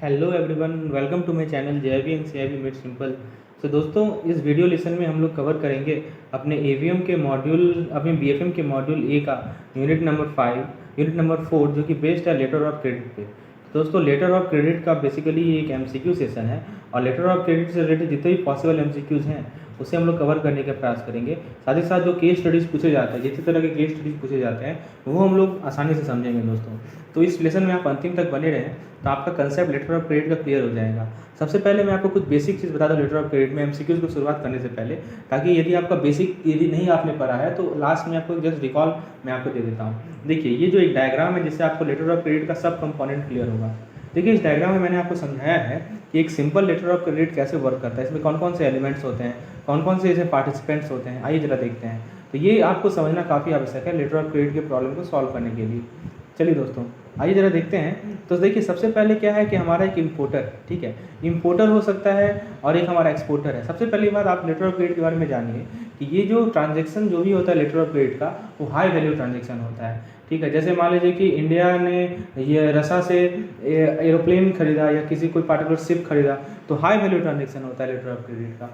Hello everyone, welcome to my channel JIB and CIB made simple. तो दोस्तों, इस video lesson में हम लोग कवर करेंगे अपने एवीएम के मॉड्यूल, अपने बीएफएम के मॉड्यूल ए का यूनिट नंबर 5, यूनिट नंबर 4 जो कि बेस्ड है लेटर ऑफ क्रेडिट पे। तो दोस्तों, लेटर ऑफ क्रेडिट का बेसिकली एक एमसीक्यू सेशन है और लेटर ऑफ क्रेडिट से रिलेटेड जितने भी पॉसिबल एमसीक्यूज़ हैं उसे हम लोग कवर करने का प्रयास करेंगे। साथ ही साथ जो केस स्टडीज़ पूछे जाते हैं, जितने तरह के केस स्टडीज़ पूछे जाते हैं वो हम लोग आसानी से समझेंगे दोस्तों। तो इस लेसन में आप अंतिम तक बने रहें तो आपका कंसेप्ट लेटर ऑफ क्रेडिट का क्लियर हो जाएगा। सबसे पहले मैं आपको कुछ बेसिक चीज़ बता दूं लेटर ऑफ क्रेडिट में एमसीक्यूज़ को शुरुआत करने से पहले, ताकि यदि आपका बेसिक यदि नहीं आपने पढ़ा है तो लास्ट में आपको जस्ट रिकॉल मैं आपको दे देता हूँ। देखिए, ये जो एक डायग्राम है जिससे आपको लेटर ऑफ क्रेडिट का सब कंपोनेंट क्लियर होगा। देखिए, इस डायग्राम में मैंने आपको समझाया है कि एक सिंपल लेटर ऑफ क्रेडिट कैसे वर्क करता है, इसमें कौन कौन से एलिमेंट्स होते हैं, कौन कौन से इसमें पार्टिसिपेंट्स होते हैं। आइए जरा देखते हैं। तो ये आपको समझना काफ़ी आवश्यक है लेटर ऑफ क्रेडिट के प्रॉब्लम को सॉल्व करने के लिए। चलिए दोस्तों, आइए जरा देखते हैं। तो देखिए, सबसे पहले क्या है कि हमारा एक इम्पोर्टर, ठीक है, इम्पोर्टर हो सकता है और एक हमारा एक्सपोर्टर है। सबसे पहली बात आप लेटर ऑफ क्रेडिट के बारे में जानिए कि ये जो ट्रांजेक्शन जो भी होता है लेटर ऑफ क्रेडिट का, वो हाई वैल्यू ट्रांजेक्शन होता है। ठीक है, जैसे मान लीजिए कि इंडिया ने ये रसा से एरोप्लेन खरीदा या किसी कोई पार्टिकुलर शिप खरीदा, तो हाई वैल्यू ट्रांजेक्शन होता है लेटर ऑफ क्रेडिट का।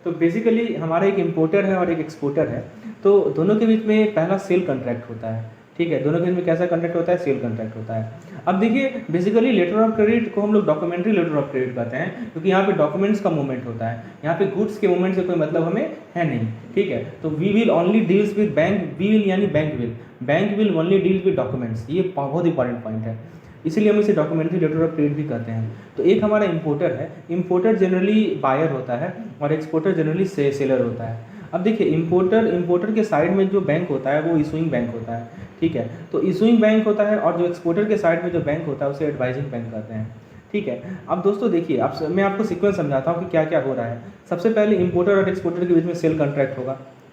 तो बेसिकली हमारा एक इम्पोर्टर है और एक एक्सपोर्टर है, तो दोनों के बीच में पहला सेल कॉन्ट्रैक्ट होता है। ठीक है, दोनों के बीच में कैसा कॉन्ट्रैक्ट होता है? सेल कॉन्ट्रैक्ट होता है। अब देखिए, बेसिकली लेटर ऑफ क्रेडिट को हम लोग डॉक्यूमेंट्री लेटर ऑफ क्रेडिट कहते हैं, क्योंकि यहाँ पे डॉक्यूमेंट्स का मूवमेंट होता है। यहाँ पे गुड्स के मूवमेंट से कोई मतलब हमें है नहीं। ठीक है, तो we will only deals with bank, we will यानी bank will only deal with documents. ये बहुत इंपॉर्टेंट पॉइंट है, इसीलिए हम इसे डॉक्यूमेंट्री लेटर ऑफ क्रेडिट भी कहते हैं। तो एक हमारा इंपोर्टर है, इंपोर्टर जनरली बायर होता है और एक्सपोर्टर जनरली सेलर होता है। अब देखिए, इंपोर्टर के साइड में जो बैंक होता है वो इशूइंग बैंक होता है। ठीक है, तो इशूइंग बैंक होता है और जो एक्सपोर्टर के साइड में जो बैंक होता है उसे एडवाइजिंग बैंक कहते हैं। ठीक है, अब दोस्तों देखिए, अब मैं आपको सीक्वेंस समझाता हूँ कि क्या क्या हो रहा है। सबसे पहले इंपोर्टर और एक्सपोर्टर के बीच में सेल कॉन्ट्रैक्ट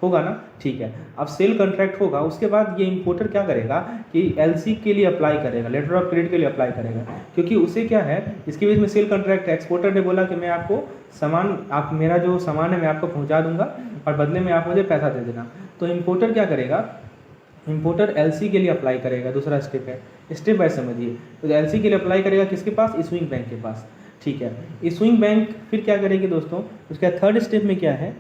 होगा ना। ठीक है, अब सेल कॉन्ट्रैक्ट होगा, उसके बाद ये इंपोर्टर क्या करेगा कि एलसी के लिए अप्लाई करेगा, लेटर ऑफ क्रेडिट के लिए अप्लाई करेगा, क्योंकि उसे क्या है, इसके बीच में सेल कॉन्ट्रैक्ट है। एक्सपोर्टर ने बोला कि मैं आपको सामान, आप मेरा जो सामान है मैं आपको पहुंचा दूंगा और बदले में आप मुझे पैसा दे देना। तो इंपोर्टर क्या करेगा, इंपोर्टर एलसी के लिए अप्लाई करेगा। दूसरा स्टेप है, स्टेप बाय समझिए। तो एलसी के लिए अप्लाई करेगा किसके पास? इशूइंग बैंक के पास। ठीक है, इशूइंग बैंक फिर क्या करेगी दोस्तों, उसका थर्ड स्टेप में क्या है,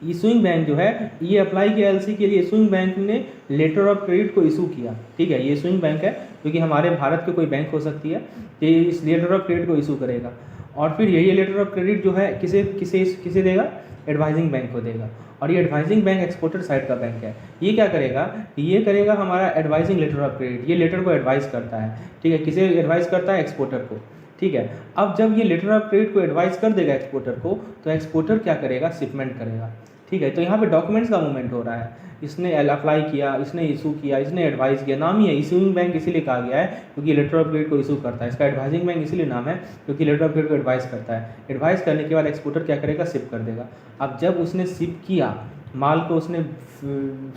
इशूइंग बैंक जो है ये अप्लाई किया एलसी के लिए, इशूइंग बैंक ने लेटर ऑफ क्रेडिट को इशू किया। ठीक है, ये इशूइंग बैंक है क्योंकि हमारे भारत के कोई बैंक हो सकती है, तो ये इस लेटर ऑफ क्रेडिट को इशू करेगा और फिर यही लेटर ऑफ क्रेडिट जो है किसे किसे किसे देगा? एडवाइजिंग बैंक को देगा। और ये एडवाइजिंग बैंक एक्सपोर्टर साइड का बैंक है। ये क्या करेगा, ये करेगा हमारा एडवाइजिंग लेटर ऑफ क्रेडिट, ये लेटर को एडवाइस करता है। ठीक है, किसे एडवाइस करता है? एक्सपोर्टर को। ठीक है, अब जब ये लेटर ऑफ क्रेडिट को एडवाइस कर देगा एक्सपोर्टर को, तो एक्सपोर्टर क्या करेगा? शिपमेंट करेगा। ठीक है, तो यहाँ पे डॉक्यूमेंट्स का मूवमेंट हो रहा है। इसने अप्लाई किया, इसने इशू किया, इसने एडवाइस किया। नाम ही है इशूइंग बैंक, इसीलिए कहा गया है क्योंकि लेटर ऑफ क्रेडिट को इशू करता है। इसका एडवाइजिंग बैंक इसीलिए नाम है क्योंकि लेटर ऑफ क्रेडिट को एडवाइस करता है। एडवाइस करने के बाद एक्सपोर्टर क्या करेगा? शिप कर देगा। अब जब उसने शिप किया, माल को उसने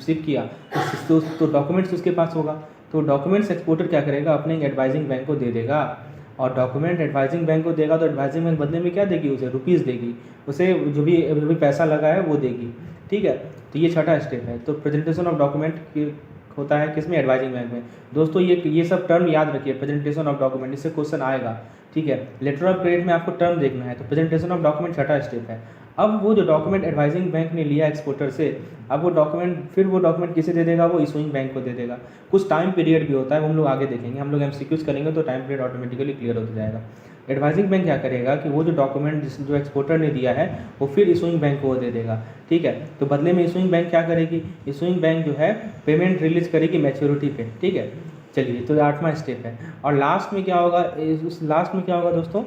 शिप किया, तो डॉक्यूमेंट्स उसके पास होगा। तो डॉक्यूमेंट्स एक्सपोर्टर क्या करेगा? अपने एडवाइजिंग बैंक को दे देगा और डॉक्यूमेंट एडवाइजिंग बैंक को देगा, तो एडवाइजिंग बैंक बदले में क्या देगी? उसे रुपीज़ देगी, उसे जो भी पैसा लगा है वो देगी। ठीक है, तो ये छठा स्टेप है। तो प्रेजेंटेशन ऑफ डॉक्यूमेंट होता है किसमें? एडवाइजिंग बैंक में। दोस्तों ये सब टर्म याद रखिए, प्रेजेंटेशन ऑफ डॉक्यूमेंट, इससे क्वेश्चन आएगा। ठीक है, लेटर ऑफ क्रेडिट में आपको टर्म देखना है, तो प्रेजेंटेशन ऑफ डॉक्यूमेंट छठा स्टेप है। अब वो जो डॉक्यूमेंट एडवाइजिंग बैंक ने लिया एक्सपोर्टर से, अब वो डॉक्यूमेंट किसे दे देगा? वो इशूइंग बैंक को दे देगा। कुछ टाइम पीरियड भी होता है, वो हम लोग आगे देखेंगे। हम लोग एमसीक्यूज करेंगे तो टाइम पीरियड ऑटोमेटिकली क्लियर होता जाएगा। एडवाइजिंग बैंक क्या करेगा कि वो जो डॉक्यूमेंट जो एक्सपोर्टर ने दिया है वो फिर इशूइंग बैंक को दे देगा। ठीक है, तो बदले में इशूइंग बैंक क्या करेगी? इशूइंग बैंक जो है पेमेंट रिलीज करेगी मैच्योरिटी पे। ठीक है, चलिए, तो 8वां स्टेप है। और लास्ट में क्या होगा? लास्ट में क्या होगा दोस्तों?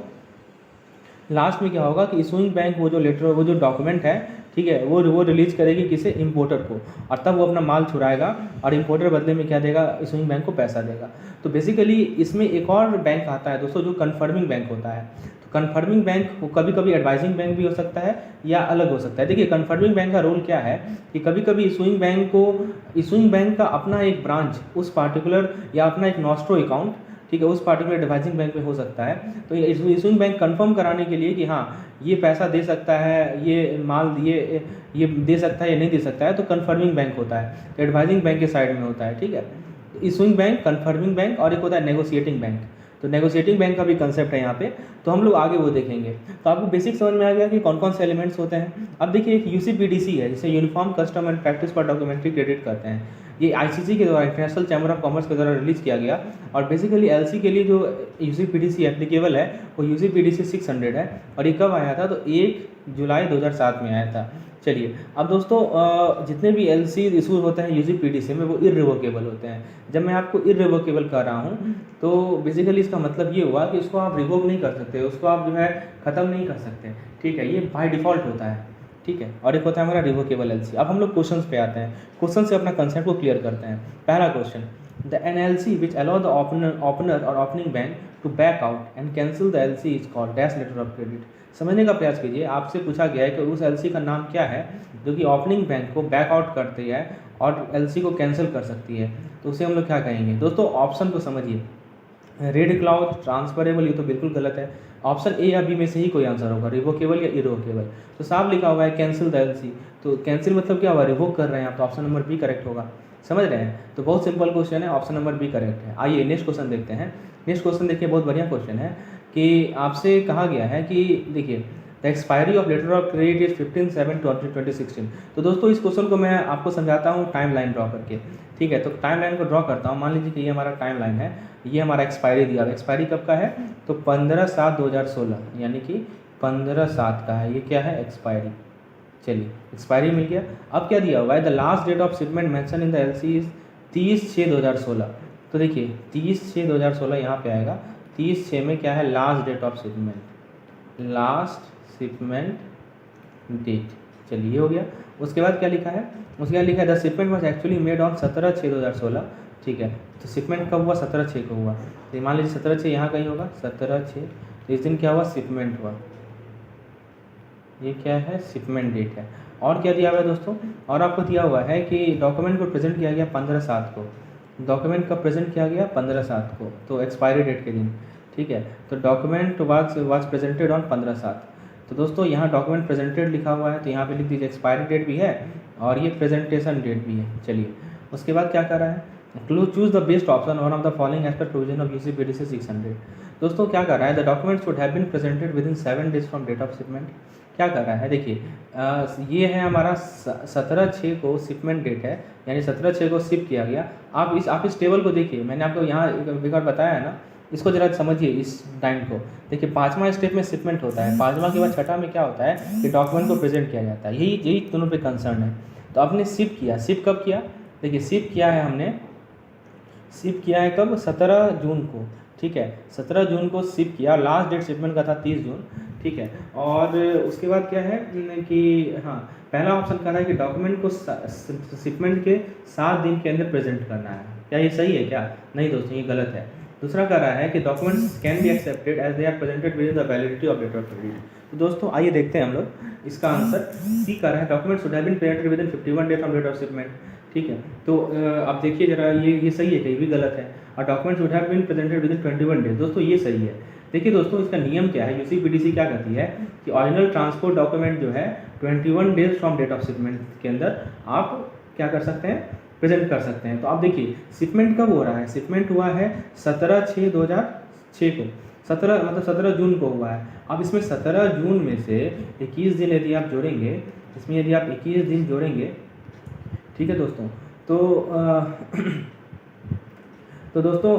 लास्ट में क्या होगा कि इशूइंग बैंक वो जो डॉक्यूमेंट है, ठीक है, वो रिलीज करेगी किसे? इंपोर्टर को, और तब वो अपना माल छुड़ाएगा और इंपोर्टर बदले में क्या देगा? इशूइंग बैंक को पैसा देगा। तो बेसिकली इसमें एक और बैंक आता है दोस्तों जो कन्फर्मिंग बैंक होता है। तो कन्फर्मिंग बैंक वो कभी कभी एडवाइजिंग बैंक भी हो सकता है या अलग हो सकता है। देखिए, कन्फर्मिंग बैंक का रोल क्या है कि कभी कभी इशूइंग बैंक का अपना एक ब्रांच उस पार्टिकुलर या अपना एक नॉस्ट्रो अकाउंट, ठीक है, उस पार्टिकुलर एडवाइजिंग बैंक में हो सकता है। तो ये इशूइंग बैंक कंफर्म कराने के लिए कि हाँ ये पैसा दे सकता है, ये माल ये दे सकता है या नहीं दे सकता है, तो कन्फर्मिंग बैंक होता है, तो एडवाइजिंग बैंक के साइड में होता है। ठीक है, इशूइंग बैंक, कन्फर्मिंग बैंक और एक होता है नेगोशिएटिंग बैंक। तो नेगोशिएटिंग बैंक का भी कंसेप्ट है यहाँ पे, तो हम लोग आगे वो देखेंगे। तो आपको बेसिक समझ में आ गया कि कौन कौन से एलिमेंट्स होते हैं। अब देखिए एक यूसीपीडीसी है, जिसे यूनिफॉर्म कस्टम एंड प्रैक्टिस पर डॉक्यूमेंट्री क्रेडिट करते हैं। ये आईसीसी के द्वारा, इंटरनेशनल चैम्बर ऑफ कॉमर्स के द्वारा रिलीज़ किया गया, और बेसिकली एलसी के लिए जो यूसीपीडीसी एप्लीकेबल है वो यूसीपीडीसी 600 है। और ये कब आया था, तो 1 जुलाई 2007 में आया था। चलिए अब दोस्तों जितने भी एलसी इशूज होते हैं यूसीपीडीसी में वो इररिवोकेबल होते हैं। जब मैं आपको इररिवोकेबल कर रहा हूँ तो बेसिकली इसका मतलब ये हुआ कि उसको आप रिवोक नहीं कर सकते, उसको आप जो है ख़त्म नहीं कर सकते, ठीक है, ये बाय डिफ़ॉल्ट होता है, ठीक है। और एक होता है हमारा रिवोकेबल एलसी। अब हम लोग क्वेश्चन पे आते हैं, क्वेश्चन से अपना कंसेप्ट को क्लियर करते हैं। पहला question, the NLC which allow the opener और opening bank to back out and cancel the LC is called dash letter of credit. समझने का प्रयास कीजिए, आपसे पूछा गया है कि उस एलसी का नाम क्या है जो कि ओपनिंग बैंक को बैक आउट करती है और एलसी को कैंसिल कर सकती है, तो उसे हम लोग क्या कहेंगे। दोस्तों ऑप्शन को समझिए, रेड क्लाउज, ट्रांसफरेबल, ये तो बिल्कुल गलत है। ऑप्शन ए या बी में से ही कोई आंसर होगा, रिवोकेबल या इरिवोकेबल। तो साफ लिखा हुआ है कैंसिल द एलसी, तो कैंसिल मतलब क्या हुआ, रिवोक कर रहे हैं आप, तो ऑप्शन नंबर बी करेक्ट होगा। समझ रहे हैं, तो बहुत सिंपल क्वेश्चन है, ऑप्शन नंबर बी करेक्ट है। आइए नेक्स्ट क्वेश्चन देखते हैं। नेक्स्ट क्वेश्चन देखिए, बहुत बढ़िया क्वेश्चन है कि आपसे कहा गया है कि देखिए the expiry of letter of credit is 15/7/2016। तो दोस्तों इस क्वेश्चन को मैं आपको समझाता हूँ टाइम लाइन ड्रॉ करके, ठीक है। तो टाइम लाइन को ड्रॉ करता हूँ, मान लीजिए कि ये हमारा टाइम लाइन है, ये हमारा एक्सपायरी दिया हुआ, एक्सपायरी कब का है, तो 15/7/2016, यानी कि 15/7 का है, ये क्या है, एक्सपायरी। चलिए एक्सपायरी मिल गया। अब क्या दिया हुआ है, the last date of shipment mention in the LC is 30/6/2016। तो देखिए 30/6/2016 यहाँ पे आएगा, 30/6 में क्या है, last date of shipment, last shipment date. चलिए ये हो गया। उसके बाद क्या लिखा है, उसके बाद लिखा है the shipment was actually made on 17/6/2016, ठीक है। तो शिपमेंट कब हुआ, 17/6 को हुआ, तो मान लीजिए 17/6 यहाँ कहीं होगा, 17/6, तो इस दिन क्या हुआ, शिपमेंट हुआ, ये क्या है, शिपमेंट डेट है। और क्या दिया हुआ है दोस्तों, और आपको दिया हुआ है कि डॉक्यूमेंट को प्रेजेंट किया गया 15/7 को, डॉक्यूमेंट कब प्रेजेंट किया गया, 15/7 को, तो एक्सपायरी डेट के दिन, ठीक है। तो डॉक्यूमेंट वाज प्रेजेंटेड ऑन 15/7। तो दोस्तों यहाँ डॉक्यूमेंट प्रेजेंटेड लिखा हुआ है, तो यहाँ पे लिख दीजिए एक्सपायरी डेट भी है और ये प्रेजेंटेशन डेट भी है। चलिए उसके बाद क्या कर रहा है, choose the best option one of the following as per provision of UCPDC 600। दोस्तों क्या कर रहा है, the documents would have been presented within 7 days from date of shipment. क्या कर रहा है, देखिए ये है हमारा 17/6 को शिपमेंट डेट है, यानी 17/6 को शिप किया गया। आप इस टेबल को देखिए, मैंने आपको यहाँ एक बार बताया है ना, इसको जरा समझिए इस टाइम को। देखिए 5वां स्टेप में शिपमेंट होता है, 5वां के बाद 6ठा में क्या होता है कि डॉक्यूमेंट को प्रेजेंट किया जाता है, यही दोनों पे कंसर्न है। तो आपने शिप किया, शिप कब किया, देखिए शिप किया है हमने, शिप किया है कब, 17 जून को, ठीक है, 17 जून को शिप किया, लास्ट डेट शिपमेंट का था 30 जून, ठीक है। और उसके बाद क्या है कि हाँ, पहला ऑप्शन कह रहा है कि डॉक्यूमेंट को शिपमेंट के 7 दिन के अंदर प्रेजेंट करना है। क्या ये सही है क्या, नहीं दोस्तों ये गलत है। दूसरा कह रहा है कि documents can be accepted as they are presented with the validity of letter of credit. तो दोस्तों आइए देखते हैं हम लोग इसका आंसर। सी कह रहा है documents should have been presented within 51 days from date of shipment, ठीक है। तो आप देखिए जरा, ये सही है, कहीं भी गलत है। और documents should have been presented within 21 days, दोस्तों ये सही है। देखिए दोस्तों इसका नियम क्या है, यूसीपीडीसी क्या कहती है कि ओरिजिनल ट्रांसपोर्ट डॉक्यूमेंट जो है 21 days from date of shipment के अंदर आप क्या कर सकते हैं, प्रेजेंट कर सकते हैं। तो आप देखिए शिपमेंट कब हो रहा है, शिपमेंट हुआ है 17/6/2006 को, 17 जून को हुआ है। अब इसमें 17 जून में से 21 दिन यदि आप जोड़ेंगे, इसमें यदि आप 21 दिन जोड़ेंगे, ठीक है दोस्तों, तो दोस्तों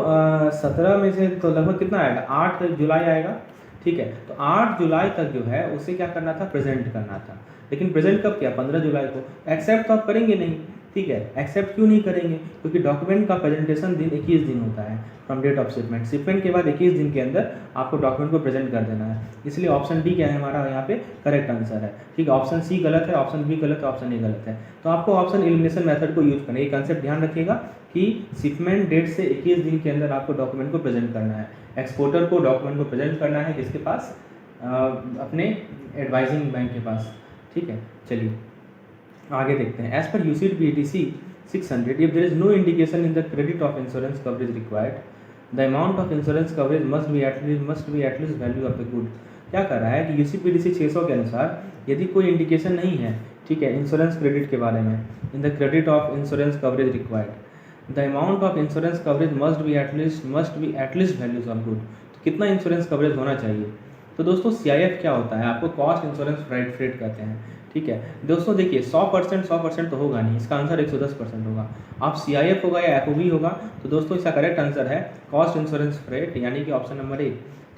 17 में से तो लगभग कितना आएगा, 8 जुलाई आएगा, ठीक है। तो 8 जुलाई तक जो है उसे क्या करना था, प्रेजेंट करना था। लेकिन प्रेजेंट कब किया, 15 जुलाई को। एक्सेप्ट तो आप करेंगे नहीं, ठीक है। एक्सेप्ट क्यों नहीं करेंगे, क्योंकि डॉक्यूमेंट का प्रेजेंटेशन दिन 21 दिन होता है from date of shipment. Shipment के बाद 21 दिन के अंदर आपको डॉक्यूमेंट को प्रेजेंट कर देना है। इसलिए ऑप्शन डी क्या है हमारा यहाँ पे करेक्ट आंसर है, ठीक है। ऑप्शन सी गलत है, ऑप्शन बी गलत है, ऑप्शन ए गलत है। तो आपको ऑप्शन एलिमिनेशन मेथड को यूज करना है। ये कंसेप्ट ध्यान रखिएगा कि शिपमेंट डेट से 21 दिन के अंदर आपको डॉक्यूमेंट को प्रेजेंट करना है। एक्सपोर्टर को डॉक्यूमेंट को प्रेजेंट करना है किसके पास, अपने एडवाइजिंग बैंक के पास, ठीक है। चलिए आगे देखते हैं। As per UCPDC 600, if there is no indication in the credit of insurance coverage required, the amount of insurance coverage must be at least value of the good. क्या कर रहा है कि यूसीपीडीसी 600 के अनुसार यदि कोई इंडिकेशन नहीं है, ठीक है, इंश्योरेंस क्रेडिट के बारे में, इन the credit of insurance coverage required, the amount of insurance coverage must be at least values of good. तो कितना इंश्योरेंस कवरेज होना चाहिए? तो दोस्तों CIF क्या होता है, आपको कॉस्ट इंश्योरेंस रेट कहते हैं, ठीक है दोस्तों। देखिए 100% तो होगा नहीं, इसका आंसर 110% होगा। आप CIF होगा या FOB होगा, तो दोस्तों इसका करेक्ट आंसर है कॉस्ट इंश्योरेंस रेट, यानी कि ऑप्शन नंबर ए,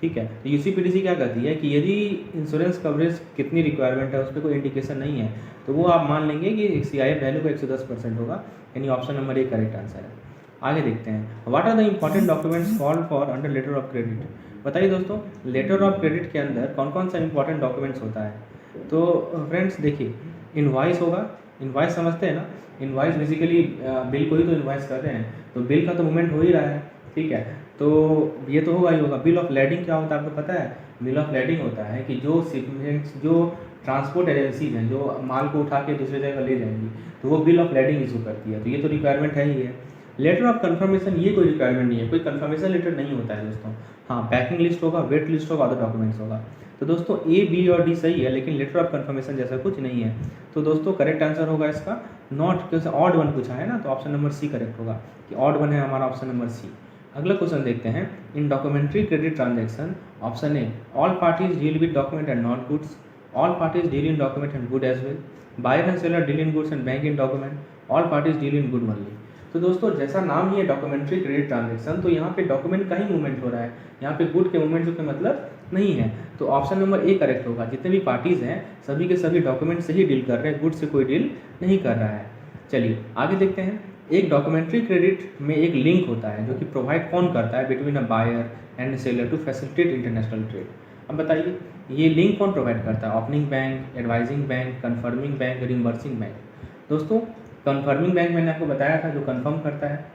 ठीक है। तो UCPDC क्या कहती है कि यदि इंश्योरेंस कवरेज कितनी रिक्वायरमेंट है उस पर कोई इंडिकेशन नहीं है, तो वो आप मान लेंगे कि CIF वैल्यू का 110% होगा, यानी option number A correct answer है। आगे देखते हैं, what are the important documents called for under letter of credit. बताइए दोस्तों, लेटर ऑफ क्रेडिट के अंदर कौन कौन सा इंपॉर्टेंट डॉक्यूमेंट्स होता है? तो फ्रेंड्स देखिए, इनवॉइस होगा, इनवॉइस समझते हैं ना, इनवॉइस बेसिकली बिल को ही तो इनवॉइस करते हैं, तो बिल का तो मूवमेंट हो ही रहा है, ठीक है, तो ये तो होगा ही होगा। बिल ऑफ लेडिंग क्या होता है आपको पता है? बिल ऑफ लेडिंग होता है कि जो शिपमेंट्स, जो ट्रांसपोर्ट एजेंसीज हैं जो माल को उठा के दूसरी जगह ले जाएंगी, तो वो बिल ऑफ लेडिंग इशू करती है, तो ये तो रिक्वायरमेंट है ही है। लेटर ऑफ कन्फर्मेशन ये कोई रिक्वायरमेंट नहीं है, कोई कन्फर्मेशन लेटर नहीं होता है दोस्तों। हाँ, पैकिंग लिस्ट होगा, वेट लिस्ट होगा, अदर डॉक्यूमेंट्स होगा। तो दोस्तों A, B और D सही है, लेकिन लेटर ऑफ कन्फर्मेशन जैसा कुछ नहीं है। तो दोस्तों करेक्ट आंसर होगा इसका नॉट, क्योंकि ऑड वन पूछा है ना, तो ऑप्शन नंबर C करेक्ट होगा कि ऑड वन है हमारा ऑप्शन नंबर C। अगला क्वेश्चन देखते हैं, in documentary credit transaction, option A all parties deal with document and not goods, all parties deal in document and good as well, buyer and seller deal in goods and bank in document, all parties deal in good only. तो दोस्तों जैसा नाम ही है documentary credit transaction, तो यहाँ पे document का ही movement हो रहा है, यहाँ पे गुड के मूवमेंट जो के मतलब नहीं है, तो ऑप्शन नंबर ए करेक्ट होगा। जितने भी पार्टीज हैं सभी के सभी डॉक्यूमेंट से ही डील कर रहे हैं, गुड से कोई डील नहीं कर रहा है। चलिए आगे देखते हैं, एक डॉक्यूमेंट्री क्रेडिट में एक लिंक होता है जो कि प्रोवाइड कौन करता है between a buyer and seller to facilitate international trade. अब बताइए ये लिंक कौन प्रोवाइड करता है? Opening bank, advising bank, confirming bank, reimbursing bank. दोस्तों कन्फर्मिंग बैंक मैंने आपको बताया था जो कन्फर्म करता है,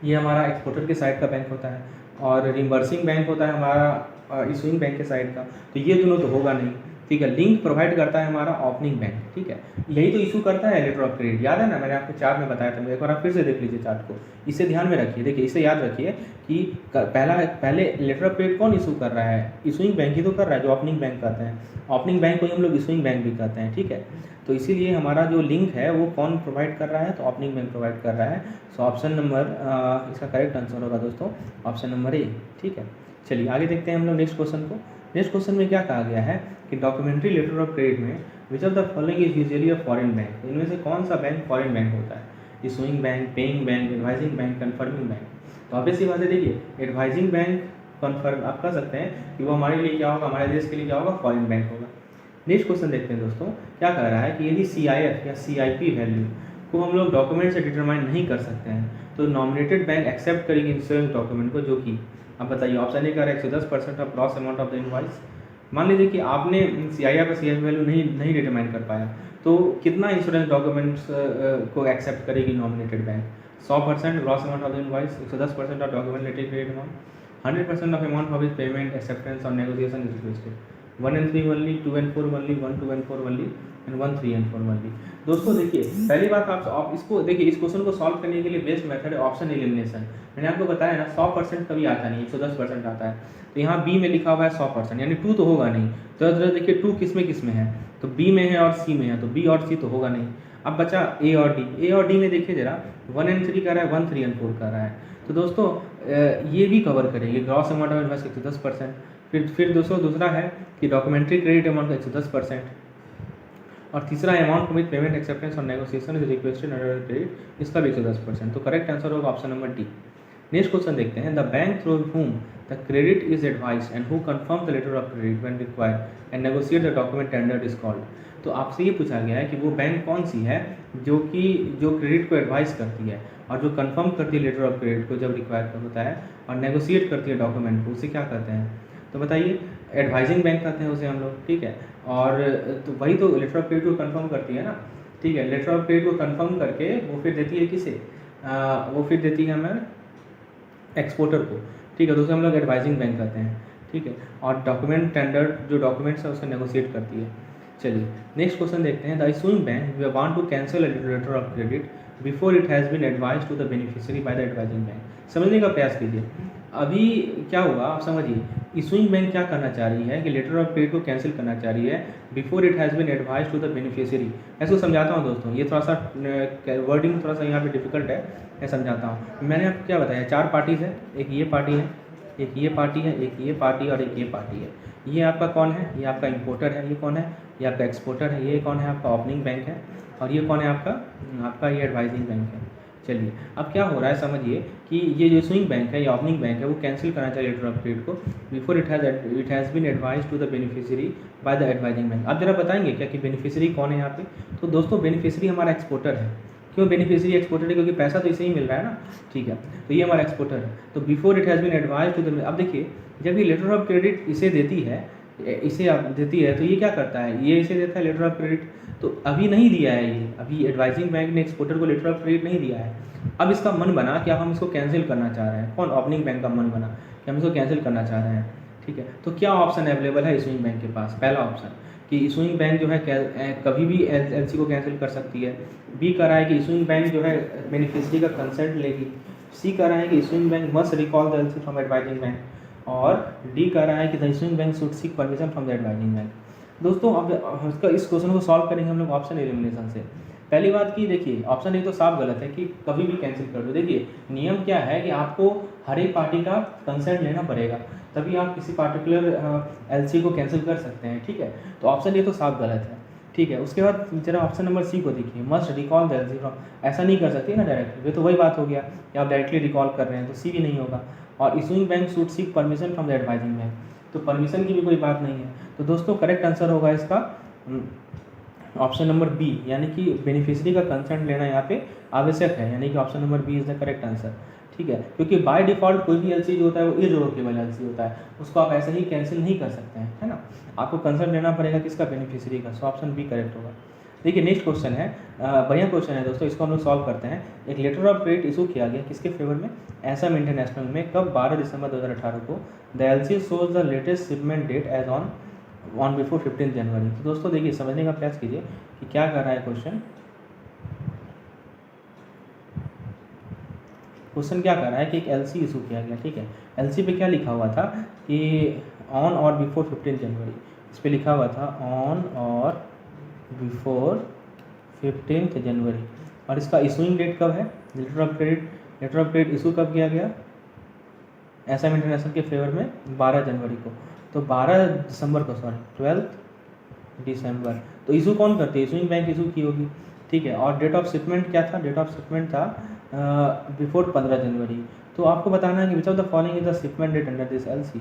ये हमारा एक्सपोर्टर के साइड का बैंक होता है, और रिम्बर्सिंग बैंक होता है हमारा इशूइंग बैंक के साइड का। तो ये दोनों तो होगा नहीं, ठीक है। लिंक प्रोवाइड करता है हमारा ओपनिंग बैंक, ठीक है, यही तो इशू करता है लेटर ऑफ क्रेडिट। याद है ना, मैंने आपको चार्ट में बताया था, एक बार आप फिर से देख लीजिए चार्ट को, इसे ध्यान में रखिए। देखिए इसे याद रखिए कि पहले लेटर ऑफ क्रेडिट कौन इशू कर रहा है? इशूइंग बैंक ही तो कर रहा है, जो ओपनिंग बैंक कहते हैं। ओपनिंग बैंक को ही हम लोग इशूइंग बैंक भी कहते हैं, ठीक है। तो इसीलिए हमारा जो लिंक है वो कौन प्रोवाइड कर रहा है? तो ओपनिंग बैंक प्रोवाइड कर रहा है। सो ऑप्शन नंबर इसका करेक्ट आंसर होगा दोस्तों ऑप्शन नंबर ए, ठीक है। चलिए आगे देखते हैं हम लोग नेक्स्ट क्वेश्चन को। नेक्स्ट क्वेश्चन में क्या कहा गया है कि डॉक्यूमेंट्री लेटर ऑफ क्रेडिट में विच of the following is usually a foreign bank. इनमें से कौन सा बैंक फॉरेन बैंक होता है? Issuing bank, paying bank, advising bank, confirming bank. तो ऑब्वियसली बात है, देखिए एडवाइजिंग बैंक कन्फर्म आप कह सकते हैं कि वो हमारे लिए क्या होगा, हमारे देश के लिए क्या होगा, फॉरेन बैंक होगा। नेक्स्ट क्वेश्चन देखते हैं दोस्तों, क्या कह रहा है कि यदि CIF या CIP वैल्यू को हम लोग डॉक्यूमेंट से डिटरमाइन नहीं कर सकते हैं तो नॉमिनेटेड बैंक एक्सेप्ट करेंगे इंश्योरेंस डॉक्यूमेंट को, जो कि अब बताइए ऑप्शन ए का 110% of gross amount of the invoice. मान लीजिए कि आपने CIF या CIP वैल्यू नहीं डिटरमाइन कर पाया, तो कितना इंश्योरेंस डॉक्यूमेंट्स को एक्सेप्ट करेगी nominated bank? 100% gross amount of the invoice, 110% of document letter credit amount, 100% of amount of his payment acceptance और negotiation is requested, 1 and 3 only, 2 and 4 only, 1, 2 and 4 only and 1, 3 and 4 only। दोस्तों देखिए पहली बात आप इसको देखिए, इस क्वेश्चन को सॉल्व करने के लिए बेस्ट मेथड है ऑप्शन एलिमिनेशन। मैंने आपको बताया ना 100% कभी आता नहीं, 110% आता है। तो यहाँ बी में लिखा हुआ है 100%, यानी 2 तो होगा नहीं। तो देखिए 2 किस में है, तो बी में है और सी में है, तो बी और सी तो होगा नहीं। अब बचा ए और डी। ए और डी में देखिए जरा 1 and 3 कर रहा है, 1, 3 and 4 कर रहा है। तो दोस्तों ये भी कवर करेंगे ग्रॉस अमाउंट ऑफ इनवॉइस 110%। फिर दोस्तों दूसरा है कि डॉक्यूमेंट्री क्रेडिट अमाउंट का 110%, और तीसरा अमाउंट विद पेमेंट एक्सेप्टेंस और negotiation is requested under credit, इसका भी 110%। तो करेक्ट आंसर होगा option number D. Next question देखते हैं, the bank through whom the credit is advised and who confirm the letter of credit when required and negotiate the document tendered is called. तो आपसे ये पूछा गया है कि वो बैंक कौन सी है जो क्रेडिट को एडवाइस करती है और जो कंफर्म करती है लेटर ऑफ क्रेडिट को जब रिक्वायर होता है, और नेगोशिएट करती है डॉक्यूमेंट को, उसे क्या कहते हैं? तो बताइए एडवाइजिंग बैंक कहते हैं उसे हम लोग, ठीक है। और तो वही तो लेटर ऑफ क्रेडिट को कंफर्म करती है ना, ठीक है। लेटर ऑफ क्रेडिट को कंफर्म करके वो फिर देती है किसे? वो फिर देती है हमें एक्सपोर्टर को, ठीक है। तो उसे हम लोग एडवाइजिंग बैंक कहते हैं, ठीक है। और डॉक्यूमेंट टेंडर जो डॉक्यूमेंट्स है उसे नेगोशिएट करती है। चलिए नेक्स्ट क्वेश्चन देखते हैं, the issuing bank we want to cancel a letter of credit before it has been advised to the beneficiary by the advising bank. समझने का प्रयास कीजिए। अभी क्या होगा आप समझिए इशूइंग बैंक क्या करना चाह रही है कि लेटर ऑफ क्रेडिट को कैंसिल करना चाह रही है before it has been advise to the beneficiary. ऐसे समझाता हूँ दोस्तों, ये थोड़ा सा वर्डिंग थोड़ा सा यहाँ पे डिफिकल्ट है, मैं समझाता हूँ। मैंने आपको क्या बताया, 4 पार्टीज है, एक ये पार्टी है, एक ये पार्टी है, एक ये पार्टी और एक ये पार्टी है। ये आपका कौन है, ये आपका इम्पोर्टर है, ये कौन है, ये आपका एक्सपोर्टर है, ये कौन है आपका ओपनिंग बैंक है, और ये कौन है आपका ये एडवाइजिंग बैंक है। चलिए अब क्या हो रहा है समझिए कि ये जो इशूइंग बैंक है या ओपनिंग बैंक है वो कैंसिल करना चाहिए लेटर ऑफ क्रेडिट को before it has been advise to the beneficiary by the advising bank. आप जरा बताएंगे क्या कि बेनिफिशियरी कौन है यहाँ पे। तो दोस्तों बेनिफिशियरी हमारा एक्सपोर्टर है। क्यों बेनिफिशियरी एक्सपोर्टर है, क्योंकि पैसा तो इसे ही मिल रहा है ना, ठीक है। तो ये हमारा एक्सपोर्टर है। तो before it has been advise to the, अब देखिए जब ये लेटर ऑफ क्रेडिट इसे देती है, इसे आप देती है, तो ये क्या करता है, ये इसे देता है लेटर ऑफ क्रेडिट। तो अभी नहीं दिया है ये, अभी एडवाइजिंग बैंक ने एक्सपोर्टर को लेटर ऑफ क्रेडिट नहीं दिया है। अब इसका मन बना कि अब हम इसको कैंसिल करना चाह रहे हैं। कौन, ओपनिंग बैंक का मन बना कि हम इसको कैंसिल करना चाह रहे हैं, ठीक है। तो क्या ऑप्शन अवेलेबल है इशूइंग बैंक के पास। पहला ऑप्शन कि इशूइंग बैंक जो है कभी भी एलसी को कैंसिल कर सकती है। बी कह रहा है कि इशूइंग बैंक जो है बेनिफिशियरी का कंसेंट लेगी। सी कह रहा है कि issuing bank must recall the LC from advising bank. और डी कह रहा है कि the issuing bank should seek permission from the advising bank. दोस्तों अब इसका इस क्वेश्चन को सॉल्व करेंगे हम लोग ऑप्शन एलिमिनेशन से। पहली बात की देखिए ऑप्शन ए तो साफ गलत है कि कभी भी कैंसिल कर दो। देखिए नियम क्या है कि आपको हर एक पार्टी का कंसेंट लेना पड़ेगा, तभी आप किसी पार्टिकुलर एलसी को कैंसिल कर सकते हैं, ठीक है। तो ऑप्शन ए तो साफ गलत है, ठीक है। उसके बाद जरा ऑप्शन नंबर सी को देखिए, must recall the LC from, ऐसा नहीं कर सकती ना डायरेक्टली, ये तो वही बात हो गया कि आप डायरेक्टली रिकॉल कर रहे हैं, तो सी भी नहीं होगा। और issuing bank should seek permission from the advising bank, तो परमिशन की भी कोई बात नहीं है। तो दोस्तों करेक्ट आंसर होगा इसका ऑप्शन नंबर बी, यानी कि बेनिफिशियरी का कंसेंट लेना यहाँ पे आवश्यक है, यानी कि option number B is the correct answer, ठीक है। क्योंकि बाय डिफ़ॉल्ट कोई भी एलसी जो होता है वो इर्रिवोकेबल एलसी होता है, उसको आप ऐसे ही कैंसिल नहीं कर सकते हैं, है ना। आपको कंसेंट लेना पड़ेगा किसका, बेनिफिशियरी का। सो ऑप्शन बी करेक्ट होगा। देखिए नेक्स्ट क्वेश्चन है, बढ़िया क्वेश्चन है दोस्तों, इसको हम लोग सॉल्व करते हैं। एक लेटर ऑफ क्रेडिट इशू किया गया किसके फेवर में, एसएम इंटरनेशनल में, कब, 12 दिसंबर 2018 को। The LC shows the latest shipment date as on before 15 January. तो दोस्तों देखिए समझने का प्रयास कीजिए कि क्या कर रहा है क्वेश्चन। क्वेश्चन क्या कर रहा है कि एक एलसी इशू किया गया, ठीक है। एलसी पे क्या लिखा हुआ था कि ऑन और बिफोर 15 जनवरी, इस पर लिखा हुआ था ऑन और बिफोर 15 जनवरी। और इसका इशूइंग डेट कब है, लेटर ऑफ क्रेडिट इशू कब किया गया, एसएम इंटरनेशनल के फेवर में 12 जनवरी को। तो 12 दिसंबर को, सॉरी 12 दिसंबर। तो इशू कौन करती है, इशूइंग बैंक इशू की होगी, ठीक है। और डेट ऑफ शिपमेंट क्या था, डेट ऑफ शिपमेंट था बिफोर 15 जनवरी। तो आपको बताना है कि which of the following is the shipment date under this LC,